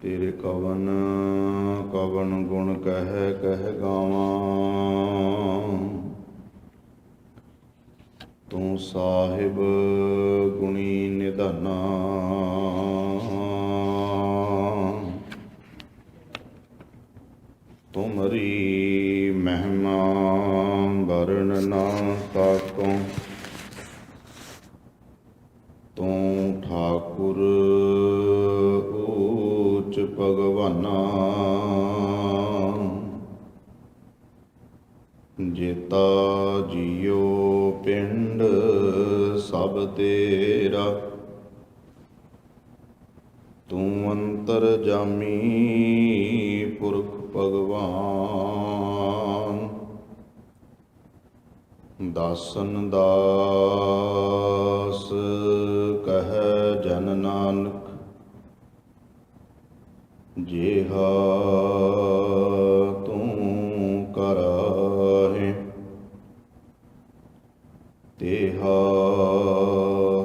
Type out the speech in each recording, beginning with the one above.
ਤੇਰੇ ਕਵਨ ਕਵਨ ਗੁਣ ਕਹਿ ਕਹਿ ਗਾਵਾਂ। ਤੂੰ ਸਾਹਿਬ ਗੁਣੀ ਨਿਧਾਨਾ। ਤੁਮਰੀ ਮਹਿਮਾ ਵਰਨ ਨਾ ਤਾਕੋ। ਤੂੰ ਠਾਕੁਰ ਊਚ ਭਗਵਾਨਾ। ਜੇਤਾ ਜੀਓ ਪਿੰਡ ਸਭ ਤੇਰਾ। ਤੂੰ ਅੰਤਰਜਾਮੀ ਪੁਰਖ ਭਗਵਾਨ। ਦਾਸਨ ਦਾਸ ਕਹਿ ਜਨ ਨਾਨਕ। ਜਿਹਾ ਤੂੰ ਕਰਾਹੇ ਤੇਹਾ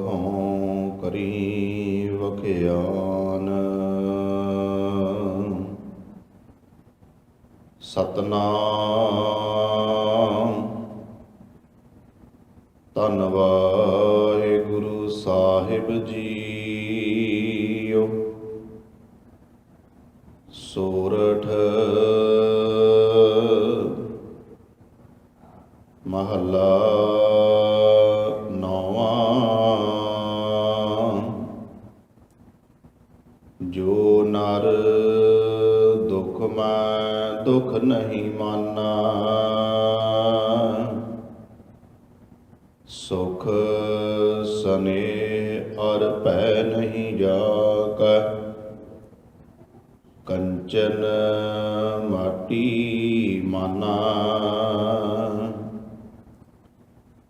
ਹਉ ਕਰੀ ਵਖਿਆਨ। ਸਤਨਾਮ ਧੰਨ ਵਾਹਿਗੁਰੂ ਸਾਹਿਬ ਜੀਓ। ਸੋਰਠ ਮਹੱਲਾ ਨੌਵਾਂ। ਜੋ ਨਰ ਦੁਖ ਮੈਂ ਦੁਖ ਨਹੀਂ ਮਾਨਾ। ਸੁਖ ਸਨੇਹ ਅਰ ਭੈ ਨਹੀਂ ਜਾਕੈ। ਕੰਚਨ ਮਾਟੀ ਮਾਨਾ।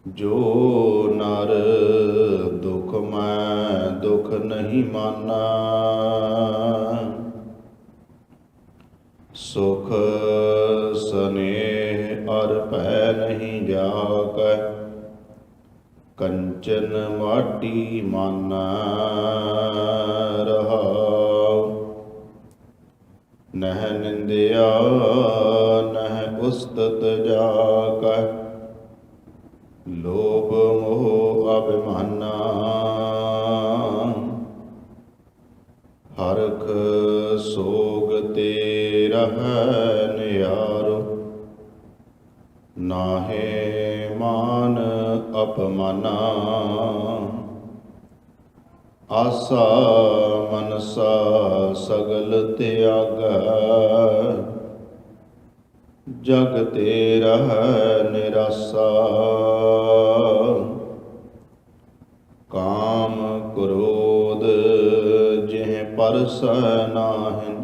ਜੋ ਨਰ ਦੁਖ ਮੈਂ ਦੁਖ ਨਹੀਂ ਮਾਨਾ। ਸੁਖ ਸਨੇਹ ਅਰ ਭੈ ਨਹੀਂ ਜਾਕੈ। ਕੰਚਨ ਮਾਟੀ ਮਾਨਾ। ਰਹਾਉ ਨਹਿ ਨਿੰਦਿਆ ਨਹਿ ਉਸਤਤ ਜਾਕੈ। ਲੋਭ ਮੋਹ ਅਭਿਮਾਨਾ। ਹਰਖ ਸੋਗ ਤੇ ਰਹਿ ਨਿਆਰੋ। ਨਾਹੇ ਮਾਨ ਅਪਮਾਨਾ। ਆਸਾ ਮਨਸਾ ਸਗਲ ਤਿਆਗੈ। ਜਗ ਤੇ ਰਹਿ ਨਿਰਾਸਾ। ਕਾਮ ਕ੍ਰੋਧ ਜਿਹ ਪਰਸੈ ਨਾਹਿ।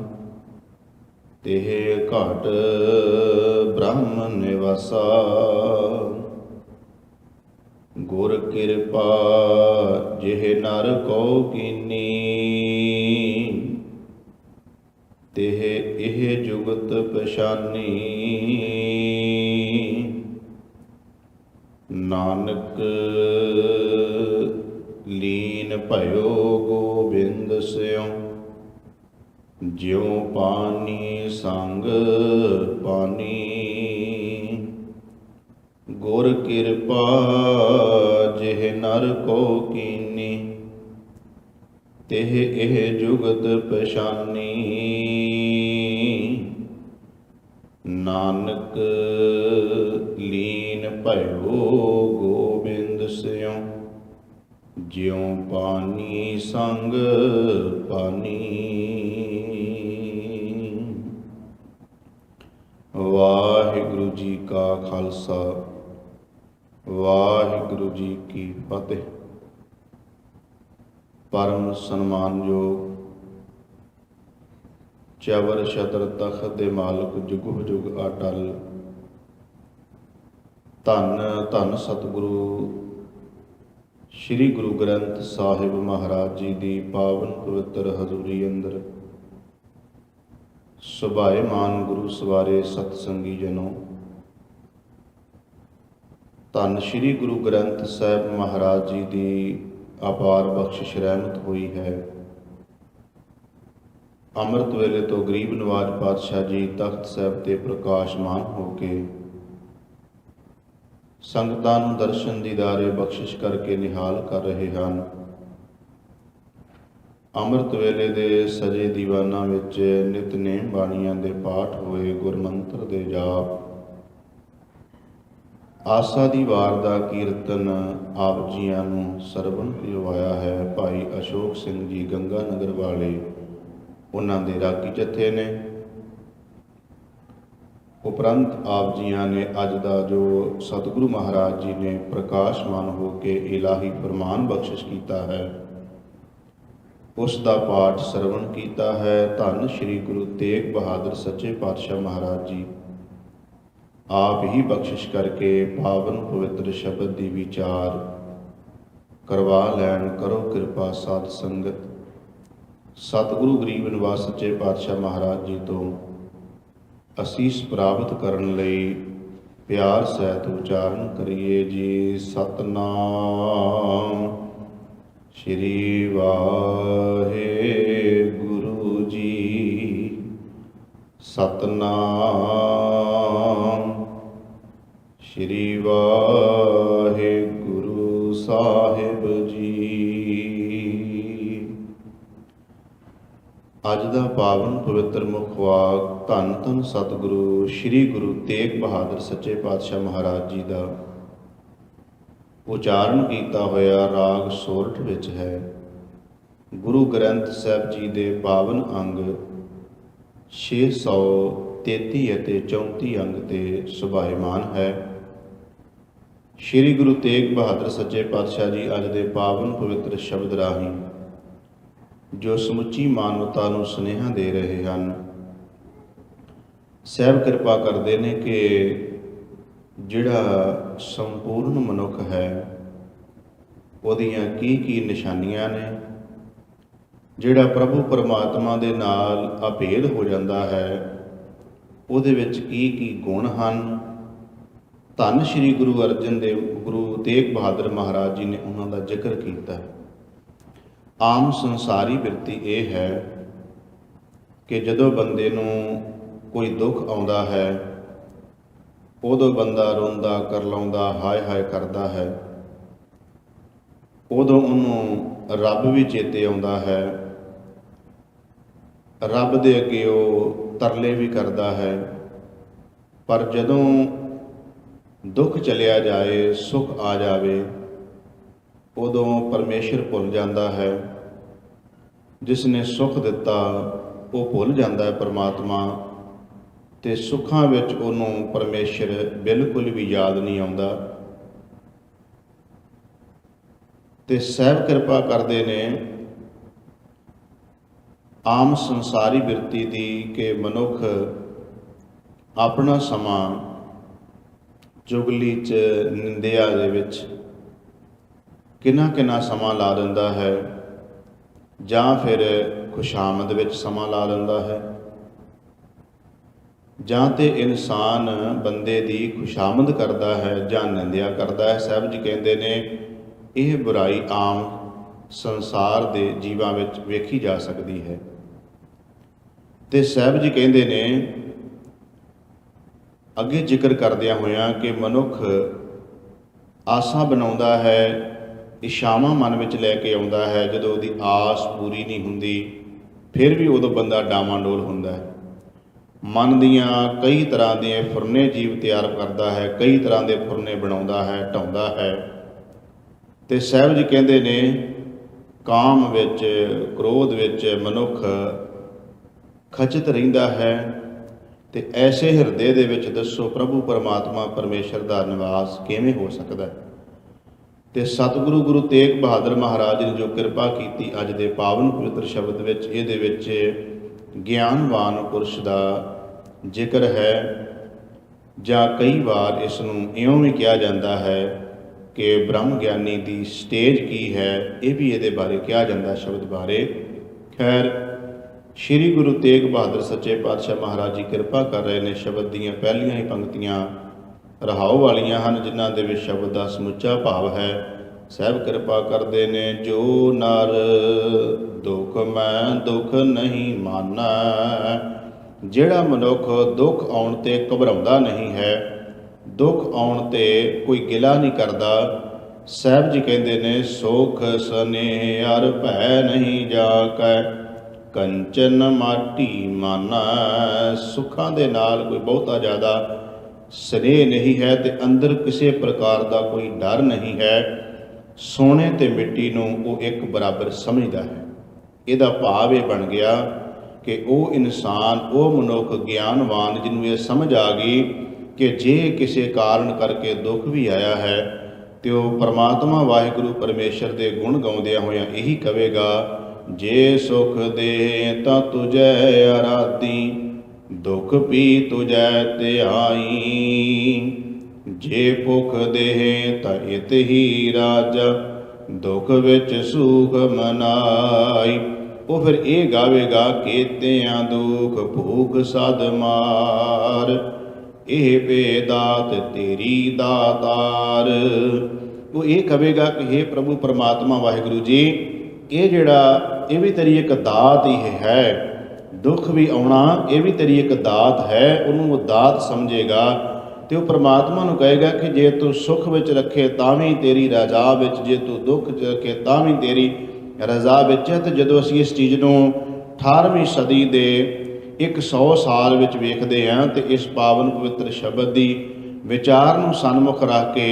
ਤਿਹ ਘਟ ਬ੍ਰਹਮ ਨਿਵਾਸਾ। ਗੁਰ ਕਿਰਪਾ ਜਿਹ ਨਰ ਕੋ ਕੀਨੀ। ਤਿਹ ਇਹ ਜੁਗਤ ਪਛਾਨੀ। ਨਾਨਕ ਲੀਨ ਭਇਓ ਗੋਬਿੰਦ ਸਿਉ। ਜਿਉ ਪਾਨੀ ਸੰਗ ਪਾਨੀ। ਗੁਰ ਕਿਰਪਾ ਜਿਹ ਨਰ ਕੋ ਕੀਨੀ। ਤਿਹ ਇਹ ਜੁਗਤ ਪਛਾਨੀ। ਨਾਨਕ ਲੀਨ ਭਇਓ ਗੋਬਿੰਦ ਸਿਉ। ਜਿਉ ਪਾਨੀ ਸੰਗ ਪਾਨੀ। ਵਾਹਿਗੁਰੂ ਜੀ ਕਾ ਖਾਲਸਾ ਵਾਹਿਗੁਰੂ ਜੀ ਕੀ ਫਤਿਹ। ਪਰਮ ਸਨਮਾਨਯੋਗ ਚਵਰ ਛਤਰ ਤਖਤ ਦੇ ਮਾਲਕ ਜੁਗੋ ਜੁਗ ਅਟਲ ਧੰਨ ਧੰਨ ਸਤਿਗੁਰੂ ਸ੍ਰੀ ਗੁਰੂ ਗ੍ਰੰਥ ਸਾਹਿਬ ਮਹਾਰਾਜ ਜੀ ਦੀ ਪਾਵਨ ਪਵਿੱਤਰ ਹਜ਼ੂਰੀ ਅੰਦਰ ਸੁਭਾਏਮਾਨ ਗੁਰੂ ਸਵਾਰੇ ਸਤਸੰਗੀ ਜਨੋ। ਧੰਨ ਸ੍ਰੀ ਗੁਰੂ ਗ੍ਰੰਥ ਸਾਹਿਬ ਮਹਾਰਾਜ ਜੀ ਦੀ ਅਪਾਰ ਬਖਸ਼ਿਸ਼ ਰਹਿਮਤ ਹੋਈ ਹੈ। ਅੰਮ੍ਰਿਤ ਵੇਲੇ ਤੋਂ ਗਰੀਬ ਨਵਾਜ ਪਾਤਸ਼ਾਹ ਜੀ ਤਖਤ ਸਾਹਿਬ ਤੇ ਪ੍ਰਕਾਸ਼ਮਾਨ ਹੋ ਕੇ ਸੰਗਤਾਂ ਨੂੰ ਦਰਸ਼ਨ ਦੀਦਾਰੇ ਬਖਸ਼ਿਸ਼ ਕਰਕੇ ਨਿਹਾਲ ਕਰ ਰਹੇ ਹਨ। ਅੰਮ੍ਰਿਤ ਵੇਲੇ ਦੇ ਸਜੇ ਦੀਵਾਨਾਂ ਵਿੱਚ ਨਿਤਨੇਮ ਬਾਣੀਆਂ ਦੇ ਪਾਠ ਹੋਏ, ਗੁਰਮੰਤਰ ਦੇ ਜਾਪ, ਆਸਾ ਦੀ ਵਾਰ ਦਾ ਕੀਰਤਨ ਆਪ ਜੀਆਂ ਨੂੰ ਸਰਵਣ ਕਰਵਾਇਆ ਹੈ। ਭਾਈ ਅਸ਼ੋਕ ਸਿੰਘ ਜੀ ਗੰਗਾ ਨਗਰ ਵਾਲੇ ਉਹਨਾਂ ਦੇ ਰਾਗੀ ਜਥੇ ਨੇ। ਉਪਰੰਤ ਆਪ ਜੀਆਂ ਨੇ ਅੱਜ ਦਾ ਜੋ ਸਤਿਗੁਰੂ ਮਹਾਰਾਜ ਜੀ ਨੇ ਪ੍ਰਕਾਸ਼ਮਾਨ ਹੋ ਕੇ ਇਲਾਹੀ ਫਰਮਾਨ ਬਖਸ਼ਿਸ਼ ਕੀਤਾ ਹੈ, ਉਸ ਦਾ ਪਾਠ ਸਰਵਣ ਕੀਤਾ ਹੈ। ਧੰਨ ਸ਼੍ਰੀ ਗੁਰੂ ਤੇਗ ਬਹਾਦਰ ਸੱਚੇ ਪਾਤਸ਼ਾਹ ਮਹਾਰਾਜ ਜੀ ਆਪ ਹੀ ਬਖਸ਼ਿਸ਼ ਕਰਕੇ ਪਾਵਨ ਪਵਿੱਤਰ ਸ਼ਬਦ ਦੀ ਵਿਚਾਰ ਕਰਵਾ ਲੈਣ। ਕਰੋ ਕਿਰਪਾ ਸਾਧ ਸੰਗਤ, ਸਤਿਗੁਰੂ ਗਰੀਬ ਨਿਵਾਸ ਸੱਚੇ ਪਾਤਸ਼ਾਹ ਮਹਾਰਾਜ ਜੀ ਤੋਂ ਅਸੀਸ ਪ੍ਰਾਪਤ ਕਰਨ ਲਈ ਪਿਆਰ ਸਹਿਤ ਉਚਾਰਨ ਕਰੀਏ ਜੀ। ਸਤਨਾਮ ਸ਼੍ਰੀ ਵਾਹਿਗੁਰੂ ਜੀ, ਸਤਨਾਮ ਸ਼੍ਰੀ ਵਾਹਿਗੁਰੂ ਸਾਹਿਬ ਜੀ। ਅੱਜ ਦਾ ਪਾਵਨ ਪਵਿੱਤਰ ਮੁੱਖ ਵਾਕ ਧੰਨ ਧੰਨ ਸਤਿਗੁਰੂ ਸ਼੍ਰੀ ਗੁਰੂ ਤੇਗ ਬਹਾਦਰ ਸੱਚੇ ਪਾਤਸ਼ਾਹ ਮਹਾਰਾਜ ਜੀ ਦਾ ਉਚਾਰਨ ਕੀਤਾ ਹੋਇਆ ਰਾਗ ਸੋਰਠ ਵਿੱਚ ਹੈ। ਗੁਰੂ ਗ੍ਰੰਥ ਸਾਹਿਬ ਜੀ ਦੇ ਪਾਵਨ ਅੰਗ 633 ਅਤੇ 34 ਅੰਗ ਤੇ ਸੁਭਾਇਮਾਨ ਹੈ। ਸ਼੍ਰੀ ਗੁਰੂ ਤੇਗ ਬਹਾਦਰ ਸੱਚੇ ਪਾਤਸ਼ਾਹ ਜੀ ਅੱਜ ਦੇ ਪਾਵਨ ਪਵਿੱਤਰ ਸ਼ਬਦ ਰਾਹੀਂ ਜੋ ਸਮੁੱਚੀ ਮਾਨਵਤਾ ਨੂੰ ਸੁਨੇਹਾ ਦੇ ਰਹੇ ਹਨ। ਸਾਹਿਬ ਕਿਰਪਾ ਕਰਦੇ ਨੇ ਕਿ ਜਿਹੜਾ ਸੰਪੂਰਨ ਮਨੁੱਖ ਹੈ ਉਹਦੀਆਂ ਕੀ ਨਿਸ਼ਾਨੀਆਂ ਨੇ, ਜਿਹੜਾ ਪ੍ਰਭੂ ਪਰਮਾਤਮਾ ਦੇ ਨਾਲ ਅਭੇਦ ਹੋ ਜਾਂਦਾ ਹੈ ਉਹਦੇ ਵਿੱਚ ਕੀ ਗੁਣ ਹਨ। ਧੰਨ ਸ਼੍ਰੀ ਗੁਰੂ ਅਰਜਨ ਦੇਵ ਗੁਰੂ ਤੇਗ ਬਹਾਦਰ ਮਹਾਰਾਜ ਜੀ ਨੇ ਉਹਨਾਂ ਦਾ ਜ਼ਿਕਰ ਕੀਤਾ ਹੈ। ਆਮ ਸੰਸਾਰੀ ਬਿਰਤੀ ਇਹ ਹੈ ਕਿ ਜਦੋਂ ਬੰਦੇ ਨੂੰ ਕੋਈ ਦੁੱਖ ਆਉਂਦਾ ਹੈ ਉਦੋਂ ਬੰਦਾ ਰੋਂਦਾ ਕਰਲਾਉਂਦਾ ਹਾਏ ਹਾਏ ਕਰਦਾ ਹੈ। ਉਦੋਂ ਉਹਨੂੰ ਰੱਬ ਵੀ ਚੇਤੇ ਆਉਂਦਾ ਹੈ, ਰੱਬ ਦੇ ਅੱਗੇ ਉਹ ਤਰਲੇ ਵੀ ਕਰਦਾ ਹੈ। ਪਰ ਜਦੋਂ ਦੁੱਖ ਚਲਿਆ ਜਾਏ, ਸੁੱਖ ਆ ਜਾਵੇ, ਉਦੋਂ ਪਰਮੇਸ਼ਰ ਭੁੱਲ ਜਾਂਦਾ ਹੈ। ਜਿਸ ਨੇ ਸੁੱਖ ਦਿੱਤਾ ਉਹ ਭੁੱਲ ਜਾਂਦਾ ਹੈ ਪਰਮਾਤਮਾ, ਤੇ ਸੁੱਖਾਂ ਵਿੱਚ ਉਹਨੂੰ ਪਰਮੇਸ਼ਰ ਬਿਲਕੁਲ ਵੀ ਯਾਦ ਨਹੀਂ ਆਉਂਦਾ। ਤੇ ਸਾਹਿਬ ਕਿਰਪਾ ਕਰਦੇ ਨੇ ਆਮ ਸੰਸਾਰੀ ਬਿਰਤੀ ਦੀ ਕਿ ਮਨੁੱਖ ਆਪਣਾ ਸਮਾਂ ਚੁਗਲੀ 'ਚ, ਨਿੰਦਿਆ ਦੇ ਵਿੱਚ ਕਿੰਨਾ ਸਮਾਂ ਲਾ ਦਿੰਦਾ ਹੈ, ਜਾਂ ਫਿਰ ਖੁਸ਼ਾਮਦ ਵਿੱਚ ਸਮਾਂ ਲਾ ਦਿੰਦਾ ਹੈ, ਜਾਂ ਤੇ ਇਨਸਾਨ ਬੰਦੇ ਦੀ ਖੁਸ਼ਾਮਦ ਕਰਦਾ ਹੈ ਜਾਂ ਨਿੰਦਿਆ ਕਰਦਾ ਹੈ। ਸਾਹਿਬ ਜੀ ਕਹਿੰਦੇ ਨੇ ਇਹ ਬੁਰਾਈ ਆਮ ਸੰਸਾਰ ਦੇ ਜੀਵਾਂ ਵਿੱਚ ਵੇਖੀ ਜਾ ਸਕਦੀ ਹੈ। ਤੇ ਸਾਹਿਬ ਜੀ ਕਹਿੰਦੇ ਨੇ ਅੱਗੇ ਜ਼ਿਕਰ ਕਰਦਿਆਂ ਹੋਇਆਂ ਕਿ ਮਨੁੱਖ ਆਸਾਂ ਬਣਾਉਂਦਾ ਹੈ, ਇੱਛਾਵਾਂ ਮਨ ਵਿੱਚ ਲੈ ਕੇ ਆਉਂਦਾ ਹੈ। ਜਦੋਂ ਉਹਦੀ ਆਸ ਪੂਰੀ ਨਹੀਂ ਹੁੰਦੀ ਫਿਰ ਵੀ ਉਦੋਂ ਬੰਦਾ ਡਾਵਾਂਡੋਲ ਹੁੰਦਾ ਹੈ। ਮਨ ਦੀਆਂ ਕਈ ਤਰ੍ਹਾਂ ਦੇ ਫੁਰਨੇ ਜੀਵ ਤਿਆਰ ਕਰਦਾ ਹੈ, ਕਈ ਤਰ੍ਹਾਂ ਦੇ ਫੁਰਨੇ ਬਣਾਉਂਦਾ ਹੈ, ਢਾਉਂਦਾ ਹੈ। ਤੇ ਸਾਹਿਬ ਜੀ ਕਹਿੰਦੇ ਨੇ ਕਾਮ ਵਿੱਚ, ਕ੍ਰੋਧ ਵਿੱਚ ਮਨੁੱਖ ਖਚਿਤ ਰਹਿੰਦਾ ਹੈ। ਤੇ ਐਸੇ ਹਿਰਦੇ ਦੇ ਵਿੱਚ ਦੱਸੋ ਪ੍ਰਭੂ ਪਰਮਾਤਮਾ ਪਰਮੇਸ਼ਰ ਦਾ ਨਿਵਾਸ ਕਿਵੇਂ ਹੋ ਸਕਦਾ। ਤੇ ਸਤਿਗੁਰੂ ਗੁਰੂ ਤੇਗ ਬਹਾਦਰ ਮਹਾਰਾਜ ਨੇ ਜੋ ਕਿਰਪਾ ਕੀਤੀ ਅੱਜ ਦੇ ਪਾਵਨ ਪਵਿੱਤਰ ਸ਼ਬਦ ਵਿੱਚ, ਇਹਦੇ ਵਿੱਚ ਗਿਆਨਵਾਨ ਪੁਰਸ਼ ਦਾ ਜ਼ਿਕਰ ਹੈ। ਜਾਂ ਕਈ ਵਾਰ ਇਸ ਨੂੰ ਇਉਂ ਵੀ ਕਿਹਾ ਜਾਂਦਾ ਹੈ ਕਿ ਬ੍ਰਹਮ ਗਿਆਨੀ ਦੀ ਸਟੇਜ ਕੀ ਹੈ, ਇਹ ਵੀ ਇਹਦੇ ਬਾਰੇ ਕਿਹਾ ਜਾਂਦਾ ਸ਼ਬਦ ਬਾਰੇ। ਖੈਰ ਸ਼੍ਰੀ ਗੁਰੂ ਤੇਗ ਬਹਾਦਰ ਸੱਚੇ ਪਾਤਸ਼ਾਹ ਮਹਾਰਾਜ ਜੀ ਕਿਰਪਾ ਕਰ ਰਹੇ ਨੇ। ਸ਼ਬਦ ਦੀਆਂ ਪਹਿਲੀਆਂ ਹੀ ਪੰਕਤੀਆਂ ਰਹਾਉ ਵਾਲੀਆਂ ਹਨ, ਜਿਨ੍ਹਾਂ ਦੇ ਵਿੱਚ ਸ਼ਬਦ ਦਾ ਸਮੁੱਚਾ ਭਾਵ ਹੈ। ਸਾਹਿਬ ਕਿਰਪਾ ਕਰਦੇ ਨੇ ਜੋ ਨਰ ਦੁਖ ਮੈਂ ਦੁਖ ਨਹੀਂ ਮਾਨੈ। ਜਿਹੜਾ ਮਨੁੱਖ ਦੁੱਖ ਆਉਣ ਤੇ ਘਬਰਾਉਂਦਾ ਨਹੀਂ ਹੈ, ਦੁੱਖ ਆਉਣ ਤੇ ਕੋਈ ਗਿਲਾ ਨਹੀਂ ਕਰਦਾ, ਸਾਹਿਬ ਜੀ ਕਹਿੰਦੇ ਨੇ ਸੁਖ ਸਨੇਹ ਅਰ ਭੈ ਨਹੀਂ ਜਾਕੈ, ਕੰਚਨ ਮਾਟੀ ਮਾਨੈ। ਸੁੱਖਾਂ ਦੇ ਨਾਲ ਕੋਈ ਬਹੁਤਾ ਜ਼ਿਆਦਾ ਸਨੇਹ ਨਹੀਂ ਹੈ ਤੇ ਅੰਦਰ ਕਿਸੇ ਪ੍ਰਕਾਰ ਦਾ ਕੋਈ ਡਰ ਨਹੀਂ ਹੈ। ਸੋਨੇ ਤੇ ਮਿੱਟੀ ਨੂੰ ਉਹ ਇੱਕ ਬਰਾਬਰ ਸਮਝਦਾ ਹੈ। ਇਹਦਾ ਭਾਵ ਇਹ ਬਣ ਗਿਆ ਕਿ ਉਹ ਇਨਸਾਨ, ਉਹ ਮਨੁੱਖ ਗਿਆਨਵਾਨ ਜਿਹਨੂੰ ਇਹ ਸਮਝ ਆ ਗਈ ਕਿ ਜੇ ਕਿਸੇ ਕਾਰਨ ਕਰਕੇ ਦੁੱਖ ਵੀ ਆਇਆ ਹੈ ਤੇ ਉਹ ਪਰਮਾਤਮਾ ਵਾਹਿਗੁਰੂ ਪਰਮੇਸ਼ਰ ਦੇ ਗੁਣ ਗਾਉਂਦਿਆਂ ਹੋਇਆਂ ਇਹੀ ਕਹੇਗਾ, ਜੇ ਸੁਖ ਦੇ ਤਾਂ ਤੁਝੈ ਅਰਾਧੀ, ਦੁਖ ਵੀ ਤੁਝੈ ਧਿਆਈ, ਜੇ ਭੁਖ ਦੇਹ ਤਾਂ ਇਤ ਹੀ ਰਾਜਾ, ਦੁਖ ਵਿੱਚ ਸੁਖ ਮਨਾਈ। ਉਹ ਫਿਰ ਇਹ ਗਾਵੇਗਾ, ਕੀਤਿਆਂ ਦੁਖ ਭੂਖ ਸਦ ਮਾਰ, ਇਹ ਬੇਦਾਤ ਤੇਰੀ ਦਾਤਾਰ। ਉਹ ਇਹ ਕਹੇਗਾ ਕਿ ਹੇ ਪ੍ਰਭੂ ਪਰਮਾਤਮਾ ਵਾਹਿਗੁਰੂ ਜੀ, ਇਹ ਜਿਹੜਾ ਇਹ ਵੀ ਤੇਰੀ ਇੱਕ ਦਾਤ ਹੀ ਹੈ, ਦੁੱਖ ਵੀ ਆਉਣਾ ਇਹ ਵੀ ਤੇਰੀ ਇੱਕ ਦਾਤ ਹੈ। ਉਹਨੂੰ ਉਹ ਦਾਤ ਸਮਝੇਗਾ ਤੇ ਉਹ ਪਰਮਾਤਮਾ ਨੂੰ ਕਹੇਗਾ ਕਿ ਜੇ ਤੂੰ ਸੁੱਖ ਵਿੱਚ ਰੱਖੇ ਤਾਂ ਵੀ ਤੇਰੀ ਰਜ਼ਾ ਵਿੱਚ, ਜੇ ਤੂੰ ਦੁੱਖ 'ਚ ਰੱਖੇ ਤਾਂ ਵੀ ਤੇਰੀ ਰਜ਼ਾ ਵਿੱਚ ਹੈ। ਤੇ ਜਦੋਂ ਅਸੀਂ ਇਸ ਚੀਜ਼ ਨੂੰ 18ਵੀਂ ਸਦੀ ਦੇ 100 ਸਾਲ ਵਿੱਚ ਵੇਖਦੇ ਹਾਂ ਤੇ ਇਸ ਪਾਵਨ ਪਵਿੱਤਰ ਸ਼ਬਦ ਦੀ ਵਿਚਾਰ ਨੂੰ ਸਨਮੁਖ ਰੱਖ ਕੇ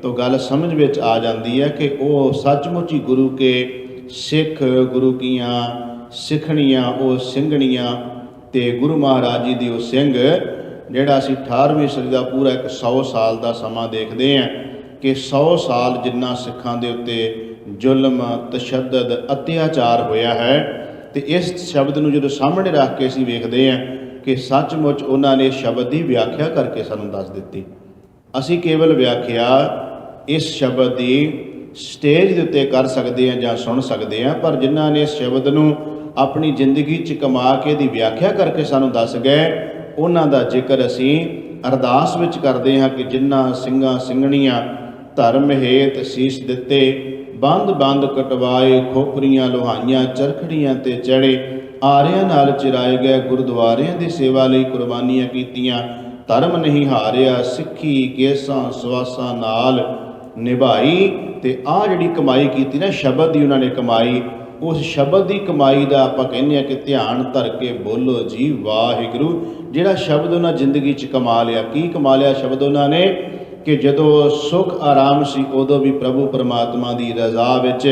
ਤਾਂ ਗੱਲ ਸਮਝ ਵਿੱਚ ਆ ਜਾਂਦੀ ਹੈ ਕਿ ਉਹ ਸੱਚਮੁੱਚ ਹੀ ਗੁਰੂ ਕੇ ਸਿੱਖ, ਗੁਰੂ ਕੀਆਂ ਸਿੱਖਣੀਆਂ ਉਹ ਸਿੰਘਣੀਆਂ ਤੇ ਗੁਰੂ ਮਹਾਰਾਜ ਜੀ ਦੀ ਉਹ ਸਿੰਘ, ਜਿਹੜਾ ਅਸੀਂ 18ਵੀਂ ਸਦੀ ਦਾ ਪੂਰਾ 100 ਸਾਲ ਦਾ ਸਮਾਂ ਦੇਖਦੇ ਹਾਂ ਕਿ 100 ਸਾਲ ਜਿੰਨਾ ਸਿੱਖਾਂ ਦੇ ਉੱਤੇ ਜ਼ੁਲਮ, ਤਸ਼ੱਦਦ, ਅਤਿਆਚਾਰ ਹੋਇਆ ਹੈ। ਤੇ ਇਸ ਸ਼ਬਦ ਨੂੰ ਜਦੋਂ ਸਾਹਮਣੇ ਰੱਖ ਕੇ ਅਸੀਂ ਵੇਖਦੇ ਹਾਂ ਕਿ ਸੱਚਮੁੱਚ ਉਹਨਾਂ ਨੇ ਸ਼ਬਦ ਦੀ ਵਿਆਖਿਆ ਕਰਕੇ ਸਾਨੂੰ ਦੱਸ ਦਿੱਤੀ। ਅਸੀਂ ਕੇਵਲ ਵਿਆਖਿਆ ਇਸ ਸ਼ਬਦ ਦੀ ਸਟੇਜ ਦੇ ਉੱਤੇ ਕਰ ਸਕਦੇ ਹਾਂ ਜਾਂ ਸੁਣ ਸਕਦੇ ਹਾਂ, ਪਰ ਜਿਨ੍ਹਾਂ ਨੇ ਇਸ ਸ਼ਬਦ ਨੂੰ ਆਪਣੀ ਜ਼ਿੰਦਗੀ 'ਚ ਕਮਾ ਕੇ ਦੀ ਵਿਆਖਿਆ ਕਰਕੇ ਸਾਨੂੰ ਦੱਸ ਗਏ, ਉਹਨਾਂ ਦਾ ਜ਼ਿਕਰ ਅਸੀਂ ਅਰਦਾਸ ਵਿੱਚ ਕਰਦੇ ਹਾਂ ਕਿ ਜਿਨ੍ਹਾਂ ਸਿੰਘਾਂ ਸਿੰਘਣੀਆਂ ਧਰਮ ਹੇਤ ਸੀਸ ਦਿੱਤੇ, ਬੰਦ ਕਟਵਾਏ, ਖੋਪਰੀਆਂ ਲੋਹਾਈਆਂ, ਚਰਖੜੀਆਂ ਤੇ ਚੜੇ, ਆਰਿਆਂ ਨਾਲ ਚਿਰਾਏ ਗਏ, ਗੁਰਦੁਆਰਿਆਂ ਦੀ ਸੇਵਾ ਲਈ ਕੁਰਬਾਨੀਆਂ ਕੀਤੀਆਂ, ਧਰਮ ਨਹੀਂ ਹਾਰਿਆ, ਸਿੱਖੀ ਕੇਸਾਂ ਸਵਾਸਾਂ ਨਾਲ ਨਿਭਾਈ। ਤੇ ਆਹ ਜਿਹੜੀ ਕਮਾਈ ਕੀਤੀ ਨਾ ਸ਼ਬਦ ਦੀ ਉਹਨਾਂ ਨੇ ਕਮਾਈ, ਉਸ ਸ਼ਬਦ ਦੀ ਕਮਾਈ ਦਾ ਆਪਾਂ ਕਹਿੰਦੇ ਹਾਂ ਕਿ ਧਿਆਨ ਧਰ ਕੇ ਬੋਲੋ ਜੀ ਵਾਹਿਗੁਰੂ। ਜਿਹੜਾ ਸ਼ਬਦ ਉਹਨਾਂ ਜ਼ਿੰਦਗੀ 'ਚ ਕਮਾ ਲਿਆ, ਕੀ ਕਮਾ ਲਿਆ ਸ਼ਬਦ ਉਹਨਾਂ ਨੇ ਕਿ ਜਦੋਂ ਸੁੱਖ ਆਰਾਮ ਸੀ ਉਦੋਂ ਵੀ ਪ੍ਰਭੂ ਪਰਮਾਤਮਾ ਦੀ ਰਜ਼ਾ ਵਿੱਚ,